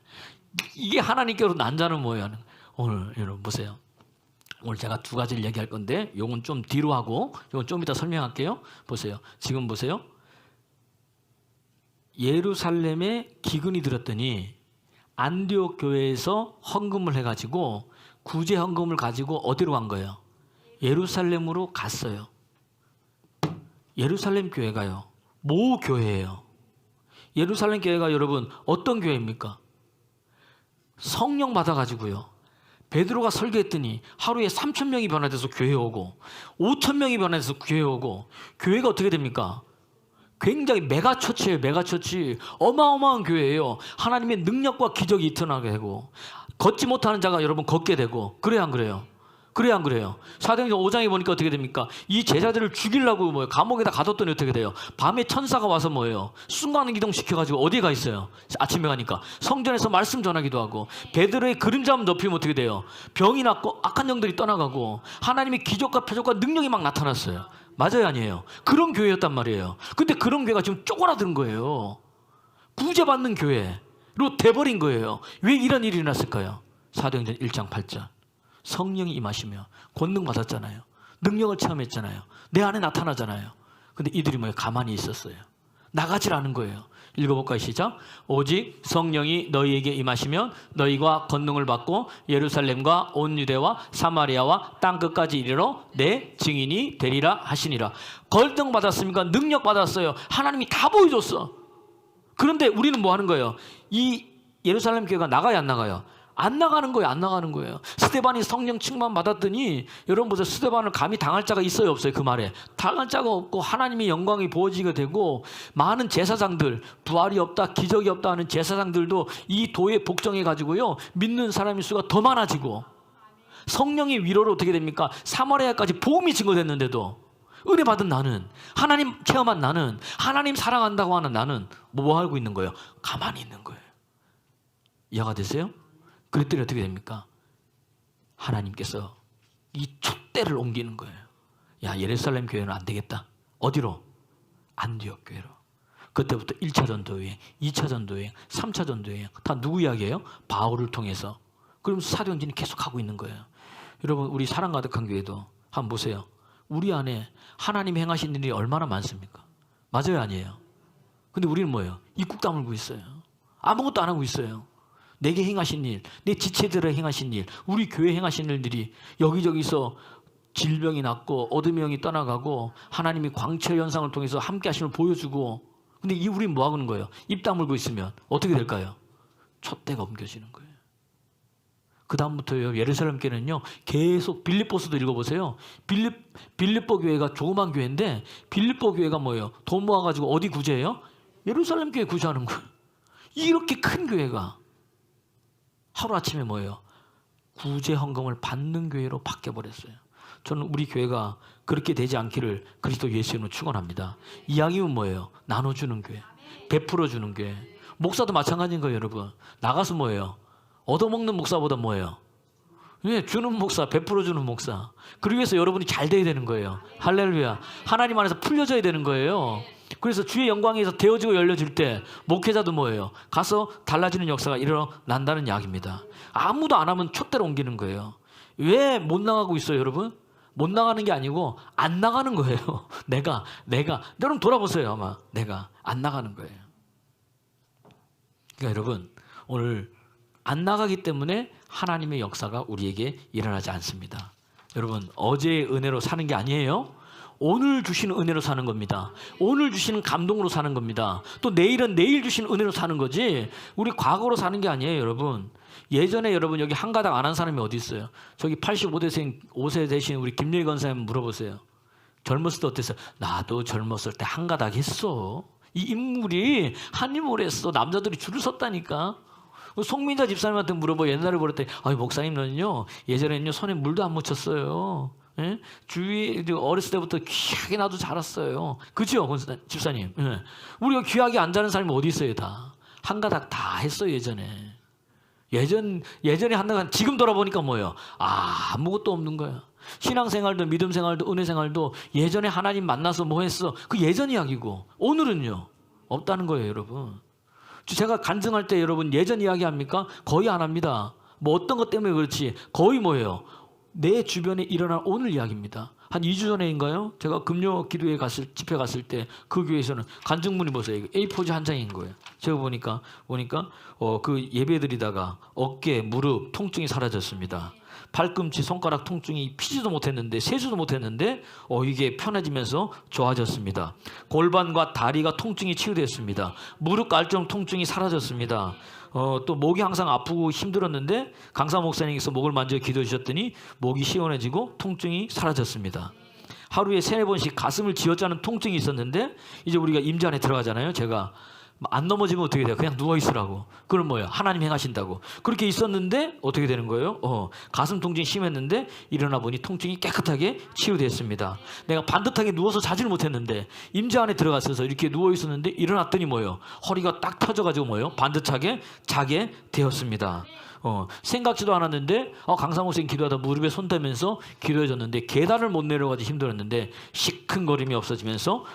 이게 하나님께로 난 자는 뭐예요? 오늘 여러분 보세요. 오늘 제가 두 가지를 얘기할 건데 요건 좀 뒤로 하고 요건 좀 이따 설명할게요. 보세요. 지금 보세요. 예루살렘에 기근이 들었더니 안디옥 교회에서 헌금을 해가지고 구제 헌금을 가지고 어디로 간 거예요? 예루살렘으로 갔어요. 예루살렘 교회가요, 모 교회예요. 예루살렘 교회가 여러분 어떤 교회입니까? 성령 받아가지고요, 베드로가 설교했더니 하루에 3,000명이 변화돼서 교회 오고 5,000명이 변화돼서 교회 오고, 교회가 어떻게 됩니까? 굉장히 메가처치예요. 메가처치. 어마어마한 교회예요. 하나님의 능력과 기적이 나타나게 되고, 걷지 못하는 자가 여러분 걷게 되고. 그래야 안 그래요? 그래야 안 그래요? 사도행전 5장에 보니까 어떻게 됩니까? 이 제자들을 죽이려고 감옥에다 가뒀더니 어떻게 돼요? 밤에 천사가 와서 뭐예요? 순간이동 시켜가지고 어디에 가 있어요? 아침에 가니까 성전에서 말씀 전하기도 하고, 베드로의 그림자만 덮이면 어떻게 돼요? 병이 낫고 악한 영들이 떠나가고 하나님의 기적과 표적과 능력이 막 나타났어요. 맞아요, 아니에요? 그런 교회였단 말이에요. 근데 그런 교회가 지금 쪼그라든 거예요. 구제받는 교회로 돼버린 거예요. 왜 이런 일이 일어났을까요? 사도행전 1장 8절. 성령이 임하시며 권능 받았잖아요. 능력을 체험했잖아요. 내 안에 나타나잖아요. 근데 이들이 뭐예요? 가만히 있었어요. 나가질 않은 거예요. 읽어볼까요? 시작. 오직 성령이 너희에게 임하시면 너희가 권능을 받고 예루살렘과 온 유대와 사마리아와 땅끝까지 이르러 내 증인이 되리라 하시니라. 권능 받았습니까? 능력 받았어요. 하나님이 다 보여줬어. 그런데 우리는 뭐 하는 거예요? 이 예루살렘 교회가 나가요, 안 나가요? 안 나가는 거예요. 안 나가는 거예요. 스데반이 성령 충만 받았더니 여러분 보세요. 스데반을 감히 당할 자가 있어요, 없어요? 그 말에 당할 자가 없고 하나님의 영광이 부어지게 되고, 많은 제사장들, 부활이 없다, 기적이 없다 하는 제사장들도 이 도에 복종해 가지고요 믿는 사람의 수가 더 많아지고, 성령의 위로로 어떻게 됩니까? 사마리아까지 복음이 증거됐는데도 은혜 받은 나는, 하나님 체험한 나는, 하나님 사랑한다고 하는 나는 뭐 하고 있는 거예요? 가만히 있는 거예요. 이해가 되세요? 그랬더니 어떻게 됩니까? 하나님께서 이 촛대를 옮기는 거예요. 야, 예루살렘 교회는 안 되겠다. 어디로? 안디옥 교회로. 그때부터 1차 전도여행, 2차 전도여행, 3차 전도여행 다 누구 이야기예요? 바울을 통해서. 그러면서 사도행전이 계속 하고 있는 거예요. 여러분, 우리 사랑 가득한 교회도 한번 보세요. 우리 안에 하나님 행하신 일이 얼마나 많습니까? 맞아요, 아니에요? 근데 우리는 뭐예요? 입국 다물고 있어요. 아무것도 안 하고 있어요. 내게 행하신 일, 내 지체들에 행하신 일, 우리 교회 행하신 일들이 여기저기서 질병이 낫고 어둠의 영이 떠나가고 하나님이 광채 현상을 통해서 함께 하심을 보여주고, 근데 우리는 뭐 하는 거예요? 입 다물고 있으면 어떻게 될까요? 촛대가 옮겨지는 거예요. 그 다음부터요, 예루살렘 교회는요 계속 빌립보서도 읽어보세요. 빌립보 교회가 조그만 교회인데, 빌립보 교회가 뭐예요? 돈 모아가지고 어디 구제해요? 예루살렘 교회 구제하는 거예요. 이렇게 큰 교회가 하루아침에 뭐예요? 구제 헌금을 받는 교회로 바뀌어버렸어요. 저는 우리 교회가 그렇게 되지 않기를 그리스도 예수님으로 축원합니다. 이야기는 뭐예요? 나눠주는 교회, 베풀어주는 교회. 목사도 마찬가지인 거예요, 여러분. 나가서 뭐예요? 얻어먹는 목사보다 뭐예요? 예, 주는 목사, 베풀어주는 목사. 그러기 위해서 여러분이 잘 돼야 되는 거예요. 할렐루야. 하나님 안에서 풀려져야 되는 거예요. 그래서 주의 영광에서 되어지고 열려질 때 목회자도 뭐예요? 가서 달라지는 역사가 일어난다는 이야기입니다. 아무도 안 하면 촛대로 옮기는 거예요. 왜 못 나가고 있어요, 여러분? 못 나가는 게 아니고 안 나가는 거예요. 내가 여러분 돌아보세요. 아마 내가 안 나가는 거예요. 그러니까 여러분 오늘 안 나가기 때문에 하나님의 역사가 우리에게 일어나지 않습니다. 여러분 어제의 은혜로 사는 게 아니에요. 오늘 주시는 은혜로 사는 겁니다. 오늘 주시는 감동으로 사는 겁니다. 또 내일은 내일 주시는 은혜로 사는 거지 우리 과거로 사는 게 아니에요, 여러분. 예전에 여러분 여기 한가닥 안 한 사람이 어디 있어요? 저기 85세 되신 우리 김예희 권사님 물어보세요. 젊었을 때 어땠어요? 나도 젊었을 때 한가닥 했어. 이 인물이 한 인물 했어. 남자들이 줄을 섰다니까. 송민자 집사님한테 물어봐. 옛날에 그랬더니 아유 목사님은요 예전에는요 손에 물도 안 묻혔어요. 예? 주위 어렸을 때부터 귀하게 나도 자랐어요. 그죠 집사님? 예. 우리가 귀하게 안 자는 사람이 어디 있어요? 다 한가닥 다 했어 예전에. 예전에 한다간 지금 돌아보니까 뭐예요? 아무것도 없는 거야. 신앙생활도 믿음생활도 은혜생활도 예전에 하나님 만나서 뭐 했어? 그 예전 이야기고 오늘은요 없다는 거예요, 여러분. 제가 간증할 때 여러분 예전 이야기 합니까? 거의 안 합니다. 뭐 어떤 것 때문에 그렇지 거의 뭐예요? 내 주변에 일어난 오늘 이야기입니다. 한 2주 전에인가요? 제가 금요 기도회 집회 갔을 때 그 교회에서는 간증문이 보세요. A4지 한 장인 거예요. 제가 보니까 그 예배드리다가 어깨, 무릎 통증이 사라졌습니다. 발꿈치, 손가락 통증이 피지도 못했는데 세수도 못했는데 이게 편해지면서 좋아졌습니다. 골반과 다리가 통증이 치유됐습니다. 무릎 갈정 통증이 사라졌습니다. 또 목이 항상 아프고 힘들었는데 강사 목사님께서 목을 만져 기도해 주셨더니 목이 시원해지고 통증이 사라졌습니다. 하루에 3-4번씩 가슴을 쥐어짜는 통증이 있었는데 이제 우리가 임재 안에 들어가잖아요. 제가 안 넘어지면 어떻게 돼요? 그냥 누워 있으라고. 그럼 뭐예요? 하나님 행하신다고. 그렇게 있었는데 어떻게 되는 거예요? 가슴 통증이 심했는데 일어나 보니 통증이 깨끗하게 치유됐습니다. 내가 반듯하게 누워서 자지를 못했는데 임재 안에 들어갔어서 이렇게 누워 있었는데 일어났더니 뭐예요? 허리가 딱 펴져가지고 뭐예요? 반듯하게 자게 되었습니다. 생각지도 않았는데 강사 목사님 기도하다 무릎에 손 대면서 기도해줬는데 계단을 못 내려가지 힘들었는데 시큰거림이 없어지면서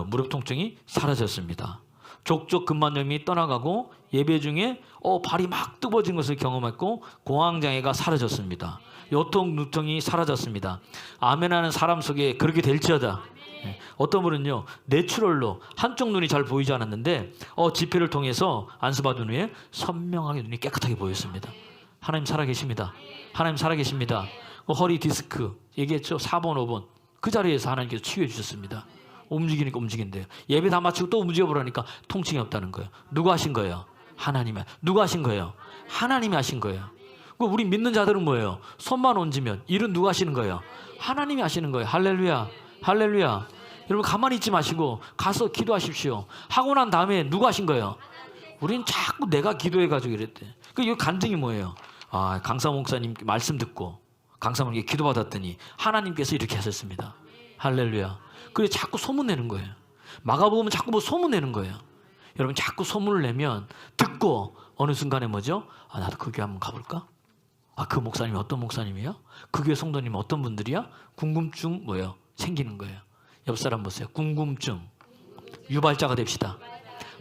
무릎 통증이 사라졌습니다. 족적 근만염이 떠나가고 예배 중에 발이 막 뜨거워진 것을 경험했고 공황장애가 사라졌습니다. 요통 누통이 사라졌습니다. 아멘하는 사람 속에 그렇게 될지어다. 어떤 분은요 내추럴로 한쪽 눈이 잘 보이지 않았는데 집회를 통해서 안수받은 후에 선명하게 눈이 깨끗하게 보였습니다. 하나님 살아계십니다. 하나님 살아계십니다. 허리 디스크 얘기했죠. 4번 5번 그 자리에서 하나님께서 치유해 주셨습니다. 움직이니까 움직인대요. 예배 다 마치고 또 움직여보라니까 통증이 없다는 거예요. 누가 하신 거예요? 하나님이. 누가 하신 거예요? 하나님이 하신 거예요. 우리 믿는 자들은 뭐예요? 손만 얹으면 일은 누가 하시는 거예요? 하나님이 하시는 거예요. 할렐루야. 할렐루야. 여러분 가만히 있지 마시고 가서 기도하십시오. 하고 난 다음에 누가 하신 거예요? 우린 자꾸 내가 기도해가지고 이랬대. 이 간증이 뭐예요? 강사 목사님 말씀 듣고 강사 목사님께 기도받았더니 하나님께서 이렇게 하셨습니다. 할렐루야. 그래 자꾸 소문내는 거예요. 마가복음은 자꾸 뭐 소문내는 거예요. 여러분 자꾸 소문을 내면 듣고 어느 순간에 뭐죠? 나도 그 교회 한번 가볼까? 그 목사님이 어떤 목사님이야? 그 교회 성도님은 어떤 분들이야? 궁금증 뭐예요? 생기는 거예요. 옆 사람 보세요. 궁금증. 유발자가 됩시다.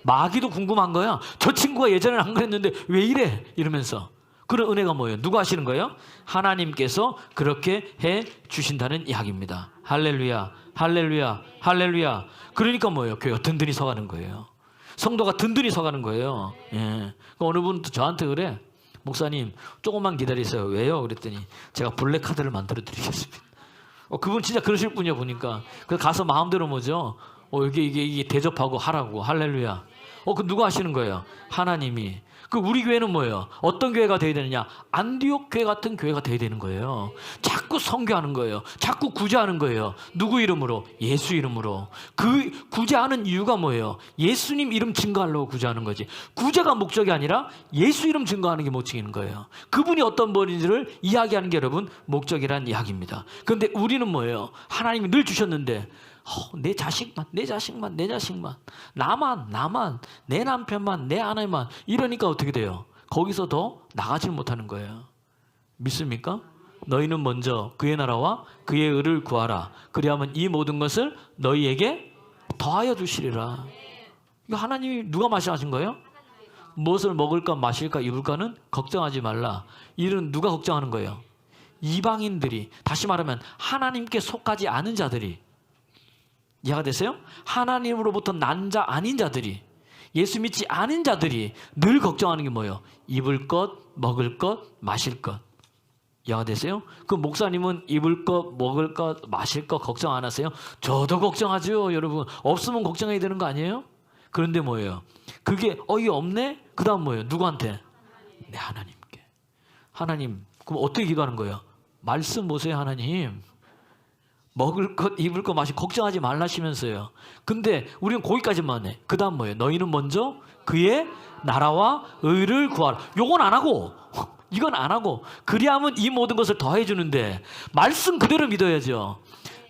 마귀도 궁금한 거야. 저 친구가 예전에는 안 그랬는데 왜 이래? 이러면서. 그런 은혜가 뭐예요? 누가 하시는 거예요? 하나님께서 그렇게 해 주신다는 이야기입니다. 할렐루야. 할렐루야. 할렐루야. 그러니까 뭐예요? 교회가 든든히 서가는 거예요. 성도가 든든히 서가는 거예요. 예. 어느 분도 저한테 그래. 목사님 조금만 기다리세요. 왜요? 그랬더니 제가 블랙카드를 만들어 드리겠습니다. 그분 진짜 그러실 분이야 보니까. 그래서 가서 마음대로 뭐죠? 이게 대접하고 하라고. 할렐루야. 그 누가 하시는 거예요? 하나님이. 우리 교회는 뭐예요? 어떤 교회가 되어야 되느냐? 안디옥 교회 같은 교회가 되어야 되는 거예요. 자꾸 선교하는 거예요. 자꾸 구제하는 거예요. 누구 이름으로? 예수 이름으로. 그 구제하는 이유가 뭐예요? 예수님 이름 증거하려고 구제하는 거지. 구제가 목적이 아니라 예수 이름 증거하는 게 목적인 거예요. 그분이 어떤 분인지를 이야기하는 게 여러분 목적이란 이야기입니다. 그런데 우리는 뭐예요? 하나님이 늘 주셨는데 내 자식만 나만 내 남편만 내 아내만 이러니까 어떻게 돼요? 거기서 더 나가지 못하는 거예요. 믿습니까? 너희는 먼저 그의 나라와 그의 의를 구하라. 그리하면 이 모든 것을 너희에게 더하여 주시리라. 이거 하나님이 누가 말씀하신 거예요? 무엇을 먹을까 마실까 입을까는 걱정하지 말라. 이는 누가 걱정하는 거예요? 이방인들이, 다시 말하면 하나님께 속하지 않은 자들이. 이해가 되세요? 하나님으로부터 난 자 아닌 자들이, 예수 믿지 않은 자들이 늘 걱정하는 게 뭐예요? 입을 것, 먹을 것, 마실 것. 이해가 되세요? 그 목사님은 입을 것, 먹을 것, 마실 것 걱정 안 하세요? 저도 걱정하죠, 여러분. 없으면 걱정해야 되는 거 아니에요? 그런데 뭐예요? 그게 없네? 그 다음 뭐예요? 누구한테? 네, 하나님께. 하나님, 그럼 어떻게 기도하는 거예요? 말씀 보세요, 하나님. 먹을 것, 입을 것, 마실 것 걱정하지 말라시면서요. 근데 우리는 거기까지만 해. 그 다음 뭐예요? 너희는 먼저 그의 나라와 의를 구하라. 요건 안 하고, 이건 안 하고, 그리하면 이 모든 것을 더해 주는데, 말씀 그대로 믿어야죠.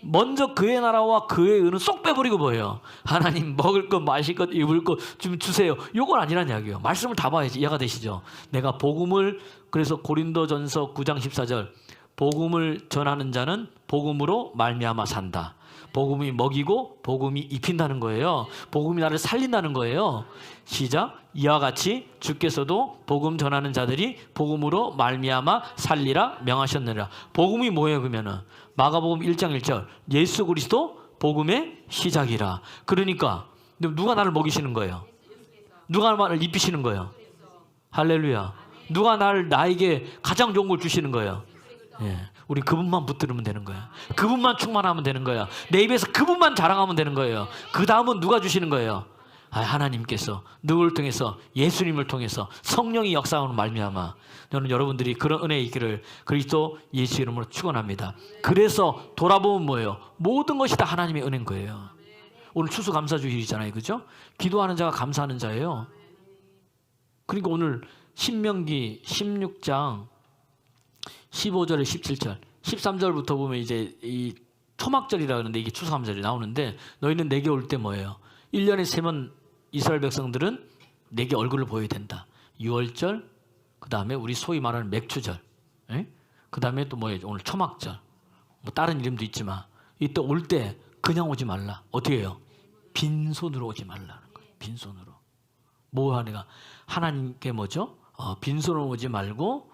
먼저 그의 나라와 그의 의는 쏙 빼버리고 뭐예요? 하나님 먹을 것, 마실 것, 입을 것 좀 주세요. 요건 아니란 이야기예요. 말씀을 다 봐야지. 이해가 되시죠? 내가 복음을, 그래서 고린도전서 9장 14절, 복음을 전하는 자는 복음으로 말미암아 산다. 복음이 먹이고 복음이 입힌다는 거예요. 복음이 나를 살린다는 거예요. 시작. 이와 같이 주께서도 복음 전하는 자들이 복음으로 말미암아 살리라 명하셨느니라. 복음이 뭐예요? 그러면은 마가복음 1장 1절 예수 그리스도 복음의 시작이라. 그러니까 누가 나를 먹이시는 거예요? 누가 나를 입히시는 거예요? 할렐루야. 누가 나에게 가장 좋은 걸 주시는 거예요? 예, 우리 그분만 붙들으면 되는 거야. 그분만 충만하면 되는 거야. 내 입에서 그분만 자랑하면 되는 거예요. 그 다음은 누가 주시는 거예요? 하나님께서 누구를 통해서? 예수님을 통해서 성령이 역사하는 말미암아. 저는 여러분들이 그런 은혜에 있기를 그리스도 예수 이름으로 축원합니다. 그래서 돌아보면 뭐예요? 모든 것이 다 하나님의 은혜인 거예요. 오늘 추수감사주일이잖아요, 그죠? 기도하는 자가 감사하는 자예요. 그러니까 오늘 신명기 16장 15절에 17절, 13절부터 보면 이제 이 초막절이라 그러는데 이게 추수감사절이 나오는데, 너희는 내게 올 때 뭐예요? 1년에 3번 이스라엘 백성들은 내게 얼굴을 보여야 된다. 유월절, 그 다음에 우리 소위 말하는 맥추절, 그 다음에 또 뭐예요? 오늘 초막절, 뭐 다른 이름도 있지만 이때 올 때 그냥 오지 말라. 어떻게 해요? 빈손으로 오지 말라는 거예요. 빈손으로. 뭐 하니까 하나님께 뭐죠? 빈손으로 오지 말고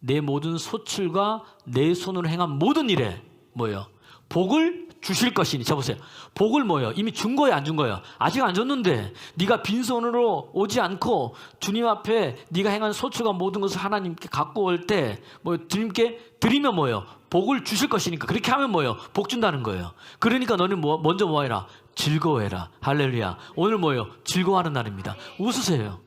내 모든 소출과 내 손으로 행한 모든 일에 뭐예요? 복을 주실 것이니. 쳐보세요. 복을 뭐예요? 이미 준 거예요, 안 준 거예요? 아직 안 줬는데 네가 빈손으로 오지 않고 주님 앞에 네가 행한 소출과 모든 것을 하나님께 갖고 올 때 뭐 주님께 드리면 뭐예요? 복을 주실 것이니까. 그렇게 하면 뭐예요? 복 준다는 거예요. 그러니까 너는 먼저 뭐 해라? 즐거워해라. 할렐루야. 오늘 뭐예요? 즐거워하는 날입니다. 웃으세요.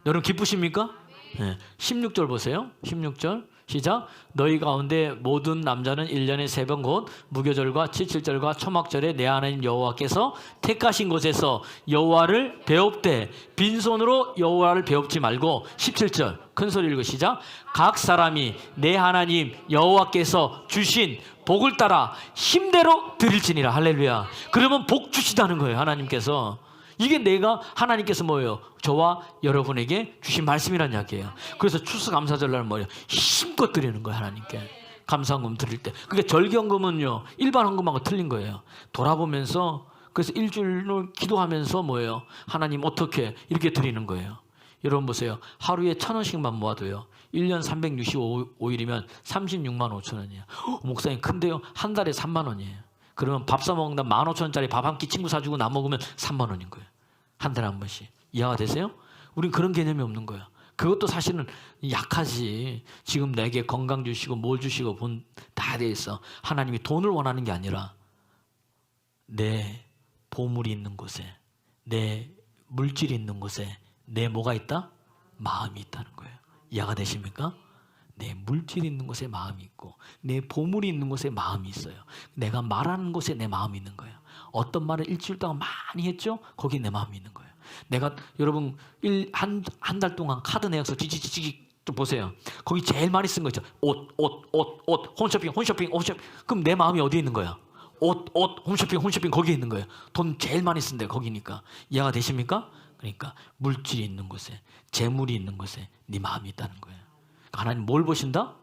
여러분 기쁘십니까? 네. 16절 보세요. 16절 시작. 너희 가운데 모든 남자는 1년에 3번 곧 무교절과 칠칠절과 초막절에 내 하나님 여호와께서 택하신 곳에서 여호와를 배웁되 빈손으로 여호와를 배웁지 말고. 17절 큰 소리 읽고 시작. 각 사람이 내 하나님 여호와께서 주신 복을 따라 힘대로 드릴지니라. 할렐루야. 그러면 복 주시다는 거예요, 하나님께서. 이게 내가 하나님께서 뭐예요? 저와 여러분에게 주신 말씀이란 이야기예요. 그래서 추수감사절날 뭐예요? 힘껏 드리는 거예요, 하나님께. 감사헌금 드릴 때. 그러니까 절기헌금은요, 일반 헌금하고 틀린 거예요. 돌아보면서, 그래서 일주일을 기도하면서 뭐예요? 하나님 어떻게 이렇게 드리는 거예요. 여러분 보세요. 하루에 1,000원씩만 모아도요, 1년 365일이면 36만 5천 원이에요. 목사님 큰데요? 한 달에 3만 원이에요. 그러면 밥 사 먹는다 15,000원짜리 밥 한 끼 친구 사주고 나 먹으면 3만 원인 거예요. 한 달에 한 번씩. 이해가 되세요? 우린 그런 개념이 없는 거예요. 그것도 사실은 약하지. 지금 내게 건강 주시고 뭘 주시고 다 돼 있어. 하나님이 돈을 원하는 게 아니라 내 보물이 있는 곳에, 내 물질이 있는 곳에 내 뭐가 있다? 마음이 있다는 거예요. 이해가 되십니까? 내 물질이 있는 곳에 마음이 있고 내 보물이 있는 곳에 마음이 있어요. 내가 말하는 곳에 내 마음이 있는 거예요. 어떤 말을 일주일 동안 많이 했죠? 거기에 내 마음이 있는 거예요. 내가 여러분 한 달 동안 카드 내역서 지지지지 또 보세요. 거기 제일 많이 쓴 거 있죠. 옷, 홈쇼핑. 그럼 내 마음이 어디에 있는 거야? 옷, 홈쇼핑 거기에 있는 거예요. 돈 제일 많이 쓴 데 거기니까. 이해가 되십니까? 그러니까 물질이 있는 곳에, 재물이 있는 곳에 네 마음이 있다는 거예요. 하나님 뭘 보신다?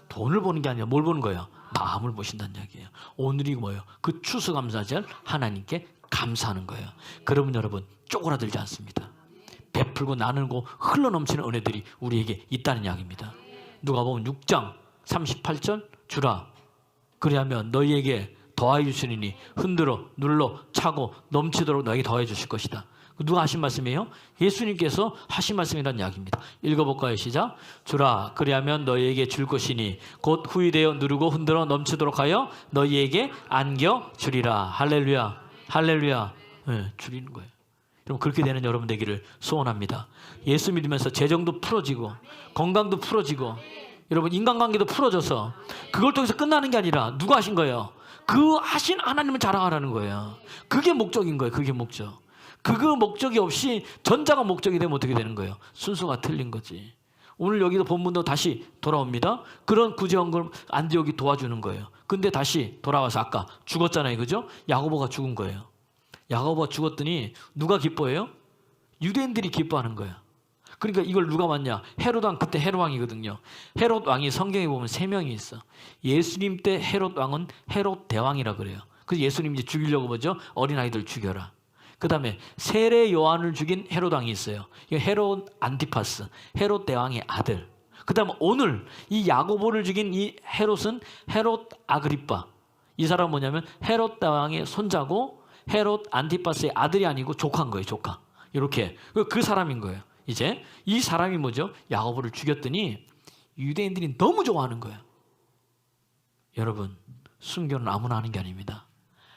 돈을 보는 게 아니라 뭘 보는 거예요? 마음을 보신다는 이야기예요. 오늘이 뭐예요? 그 추수감사절 하나님께 감사하는 거예요. 그러면 여러분 쪼그라들지 않습니다. 베풀고 나누고 흘러넘치는 은혜들이 우리에게 있다는 이야기입니다. 누가복음 6장 38절 주라 그리하면 너희에게 더하여 주시리니 흔들어 눌러 차고 넘치도록 너에게 더해 주실 것이다. 누가 하신 말씀이에요? 예수님께서 하신 말씀이라는 이야기입니다. 읽어볼까요? 시작. 주라 그리하면 너희에게 줄 것이니 곧 후이되어 누르고 흔들어 넘치도록 하여 너희에게 안겨 주리라. 할렐루야. 할렐루야. 네, 줄이는 거예요. 여러분 그렇게 되는 여러분 되기를 소원합니다. 예수 믿으면서 재정도 풀어지고 건강도 풀어지고 여러분 인간관계도 풀어져서 그걸 통해서 끝나는 게 아니라 누가 하신 거예요? 그 하신 하나님을 자랑하라는 거예요. 그게 목적인 거예요. 그게 목적. 그 목적이 없이 전자가 목적이 되면 어떻게 되는 거예요? 순서가 틀린 거지. 오늘 여기도 본문도 다시 돌아옵니다. 그런 구제원금 안디옥이 도와주는 거예요. 근데 다시 돌아와서 아까 죽었잖아요. 그죠? 야고보가 죽은 거예요. 야고보가 죽었더니 누가 기뻐해요? 유대인들이 기뻐하는 거예요. 그러니까 이걸 누가 맞냐? 헤롯 왕 그때 헤롯 왕이거든요. 헤롯 왕이 성경에 보면 3명이 있어. 예수님 때 헤롯 왕은 헤롯 대왕이라 그래요. 그래서 예수님 이제 죽이려고 뭐죠? 어린아이들 죽여라. 그 다음에 세례 요한을 죽인 헤롯 왕이 있어요. 헤롯 안티파스, 헤롯 대왕의 아들. 그 다음에 오늘 이 야고보를 죽인 이 헤롯은 헤롯 아그리빠. 이 사람은 뭐냐면 헤롯 대왕의 손자고 헤롯 안티파스의 아들이 아니고 조카인 거예요. 조카. 이렇게 그 사람인 거예요. 이제 이 사람이 뭐죠? 야고보를 죽였더니 유대인들이 너무 좋아하는 거예요. 여러분 순교는 아무나 하는 게 아닙니다.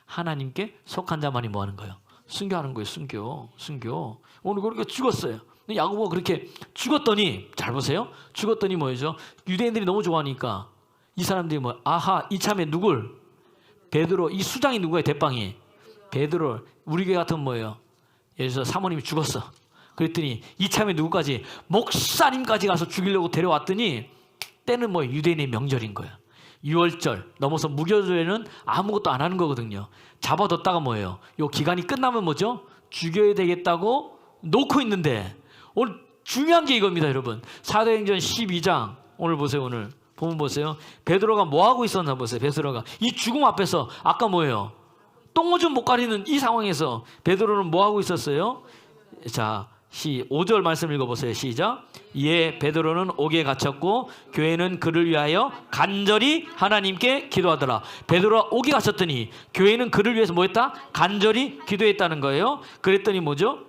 하나님께 속한 자만이 뭐 하는 거예요? 순교하는 거예요. 순교. 오늘 그렇게 죽었어요. 야고보가 그렇게 죽었더니 잘 보세요. 죽었더니 뭐죠? 유대인들이 너무 좋아하니까 이 사람들이 뭐 아하 이참에 누굴? 베드로. 이 수장이 누구예요? 대빵이 베드로. 우리 교회 같은 뭐예요? 예를 들어서 사모님이 죽었어. 그랬더니 이참에 누구까지? 목사님까지 가서 죽이려고 데려왔더니 때는 뭐 유대인의 명절인 거예요. 6월절 넘어서 무교절에는 아무것도 안 하는 거거든요. 잡아뒀다가 뭐예요? 요 기간이 끝나면 뭐죠? 죽여야 되겠다고 놓고 있는데 오늘 중요한 게 이겁니다. 여러분 사도행전 12장 오늘 보세요. 오늘 보면 보세요. 베드로가 뭐하고 있었나 보세요. 베드로가 이 죽음 앞에서 아까 뭐예요? 똥오줌 못 가리는 이 상황에서 베드로는 뭐하고 있었어요? 자 5절 말씀 읽어보세요. 시작. 이에 베드로는 옥에 갇혔고 교회는 그를 위하여 간절히 하나님께 기도하더라. 베드로가 옥에 갇혔더니 교회는 그를 위해서 뭐 했다? 간절히 기도했다는 거예요. 그랬더니 뭐죠?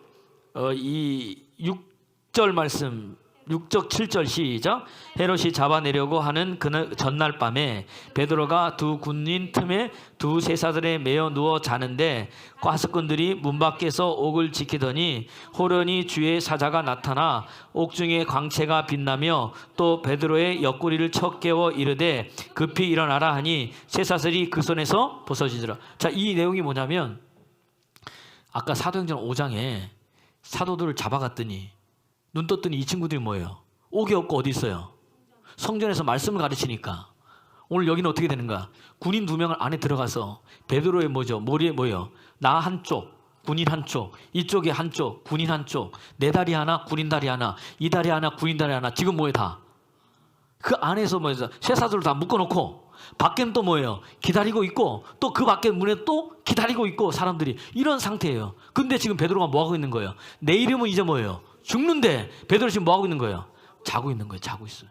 이 6절 말씀 6절 7절 시작. 헤롯이 잡아내려고 하는 그 전날 밤에 베드로가 두 군인 틈에 두 쇠사슬에 매어 누워 자는데 과습꾼들이 문 밖에서 옥을 지키더니 호련히 주의 사자가 나타나 옥중에 광채가 빛나며 또 베드로의 옆구리를 쳐 깨워 이르되 급히 일어나라 하니 쇠사슬이 그 손에서 벗어지더라. 자, 이 내용이 뭐냐면 아까 사도행전 5장에 사도들을 잡아갔더니 눈 떴더니 이 친구들이 뭐예요? 옥이 없고 어디 있어요? 성전에서 말씀을 가르치니까 오늘 여기는 어떻게 되는가? 군인 2명을 안에 들어가서 베드로의 뭐죠? 머리에 뭐예요? 나 한쪽, 군인 한쪽, 이쪽에 한쪽, 군인 한쪽, 내 다리 하나, 군인 다리 하나, 이 다리 하나, 군인 다리 하나. 지금 뭐예요? 다 그 안에서 뭐예요? 쇠사슬을 다 묶어놓고 밖에는 또 뭐예요? 기다리고 있고 또 그 밖에 문에 또 기다리고 있고 사람들이 이런 상태예요. 근데 지금 베드로가 뭐하고 있는 거예요? 내 이름은 이제 뭐예요? 죽는데 베드로 지금 뭐하고 있는 거예요? 자고 있는 거예요. 자고 있어요.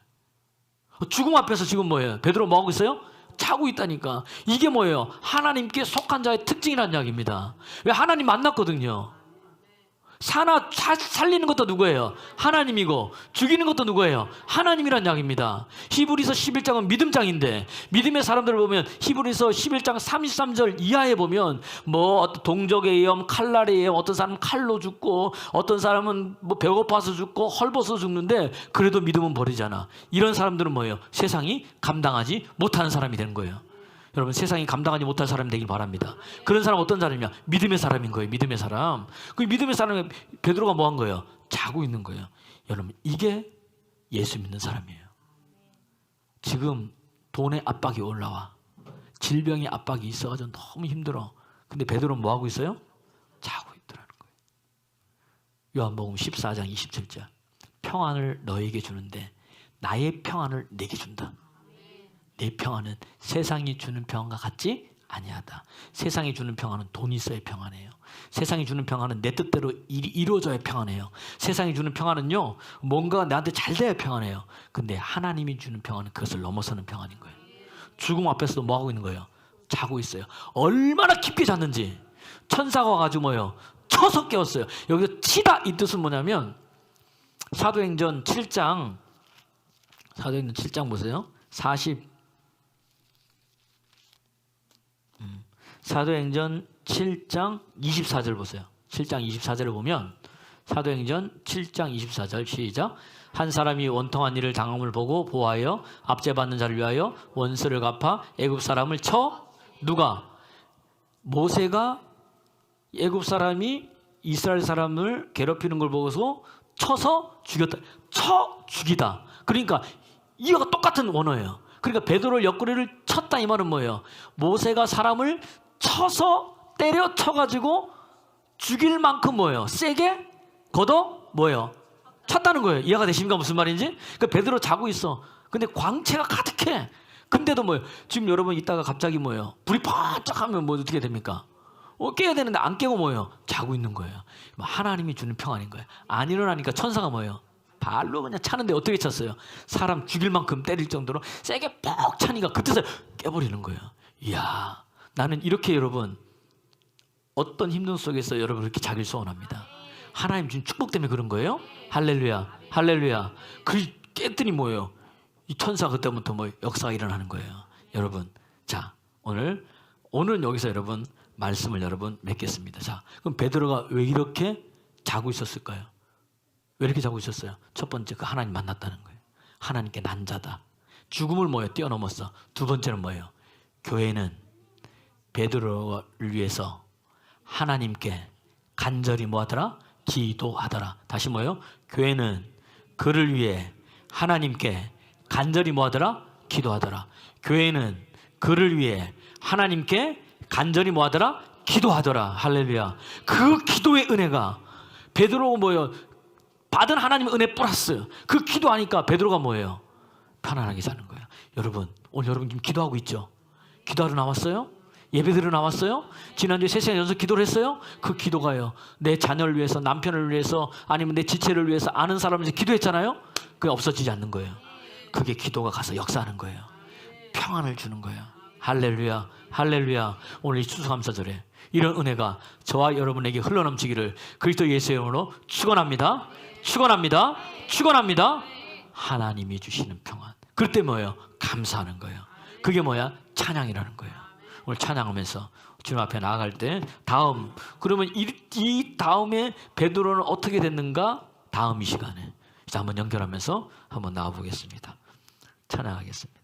죽음 앞에서 지금 뭐예요? 베드로 뭐하고 있어요? 자고 있다니까. 이게 뭐예요? 하나님께 속한 자의 특징이라는 이야기입니다. 왜? 하나님 만났거든요. 살리는 것도 누구예요? 하나님이고 죽이는 것도 누구예요? 하나님이란 이야기입니다. 히브리서 11장은 믿음장인데 믿음의 사람들을 보면 히브리서 11장 33절 이하에 보면 뭐 동족에 의함, 칼날에 의함, 어떤 사람은 칼로 죽고 어떤 사람은 뭐 배고파서 죽고 헐벗어 죽는데 그래도 믿음은 버리잖아. 이런 사람들은 뭐예요? 세상이 감당하지 못하는 사람이 되는 거예요. 여러분 세상이 감당하지 못할 사람이 되길 바랍니다. 그런 사람 어떤 사람이냐? 믿음의 사람인 거예요. 믿음의 사람. 그 믿음의 사람에 베드로가 뭐 한 거예요? 자고 있는 거예요. 여러분 이게 예수 믿는 사람이에요. 지금 돈의 압박이 올라와. 질병의 압박이 있어가지고 너무 힘들어. 근데 베드로는 뭐 하고 있어요? 자고 있더라는 거예요. 요한복음 14장 27절. 평안을 너에게 주는데 나의 평안을 내게 준다. 내 평안은 세상이 주는 평안과 같지 아니하다. 세상이 주는 평안은 돈이 있어야 평안해요. 세상이 주는 평안은 내 뜻대로 일이 이루어져야 평안해요. 세상이 주는 평안은요, 뭔가 나한테 잘 돼야 평안해요. 근데 하나님이 주는 평안은 그것을 넘어서는 평안인 거예요. 죽음 앞에서도 뭐 하고 있는 거예요? 자고 있어요. 얼마나 깊게 잤는지 천사가 와가지고 뭐예요? 쳐서 깨웠어요. 여기서 치다 이 뜻은 뭐냐면 사도행전 7장 보세요. 사도행전 7장 24절 보세요. 7장 24절을 보면 사도행전 7장 24절 시작. 한 사람이 원통한 일을 당함을 보고 보호하여 압제받는 자를 위하여 원수를 갚아 애굽 사람을 쳐. 누가? 모세가 애굽 사람이 이스라엘 사람을 괴롭히는 걸 보고서 쳐서 죽였다. 쳐 죽이다. 그러니까 이거가 똑같은 원어예요. 그러니까 베드로를 옆구리를 쳤다 이 말은 뭐예요? 모세가 사람을 쳐서 때려 쳐가지고 죽일 만큼 뭐예요? 세게 걷어 뭐예요? 쳤다는 거예요. 이해가 되십니까? 무슨 말인지? 그러니까 베드로 자고 있어. 근데 광채가 가득해. 근데도 뭐예요? 지금 여러분 이따가 갑자기 뭐예요? 불이 반짝하면 뭐 어떻게 됩니까? 깨야 되는데 안 깨고 뭐예요? 자고 있는 거예요. 하나님이 주는 평안인 거예요. 안 일어나니까 천사가 뭐예요? 발로 그냥 차는데 어떻게 쳤어요? 사람 죽일 만큼 때릴 정도로 세게 퍽 차니까 그때서 깨버리는 거예요. 이야, 나는 이렇게 여러분 어떤 힘든 속에서 여러분 이렇게 자길 소원합니다. 하나님 준 축복 때문에 그런 거예요? 할렐루야, 할렐루야. 그 깼더니 뭐예요? 이 천사 그때부터 뭐 역사가 일어나는 거예요. 여러분, 자 오늘은 여기서 여러분 말씀을 여러분 맺겠습니다. 자, 그럼 베드로가 왜 이렇게 자고 있었을까요? 왜 이렇게 자고 있었어요? 첫 번째, 그 하나님 만났다는 거예요. 하나님께 난 자다. 죽음을 뭐예요? 뛰어넘었어. 두 번째는 뭐예요? 교회는 베드로를 위해서 하나님께 간절히 뭐하더라? 기도하더라. 다시 뭐예요? 교회는 그를 위해 하나님께 간절히 뭐하더라? 기도하더라. 교회는 그를 위해 하나님께 간절히 뭐하더라? 기도하더라. 할렐루야. 그 기도의 은혜가 베드로가 뭐예요? 받은 하나님의 은혜 플러스 그 기도하니까 베드로가 뭐예요? 편안하게 사는 거예요. 여러분, 오늘 여러분 지금 기도하고 있죠? 기도하러 나왔어요? 예배드리러 나왔어요? 지난주에 3시간 연속 기도를 했어요? 그 기도가요, 내 자녀를 위해서, 남편을 위해서, 아니면 내 지체를 위해서, 아는 사람을 위해서 기도했잖아요? 그게 없어지지 않는 거예요. 그게 기도가 가서 역사하는 거예요. 평안을 주는 거예요. 할렐루야, 할렐루야. 오늘 이 추수감사절에 이런 은혜가 저와 여러분에게 흘러넘치기를 그리스도 예수의 이름으로 축원합니다. 축원합니다. 축원합니다. 하나님이 주시는 평안. 그때 뭐예요? 감사하는 거예요. 그게 뭐야? 찬양이라는 거예요. 오늘 찬양하면서 주님 앞에 나아갈 때 그러면 이 다음에 베드로는 어떻게 됐는가? 다음 이 시간에 이제 한번 연결하면서 한번 나와보겠습니다. 찬양하겠습니다.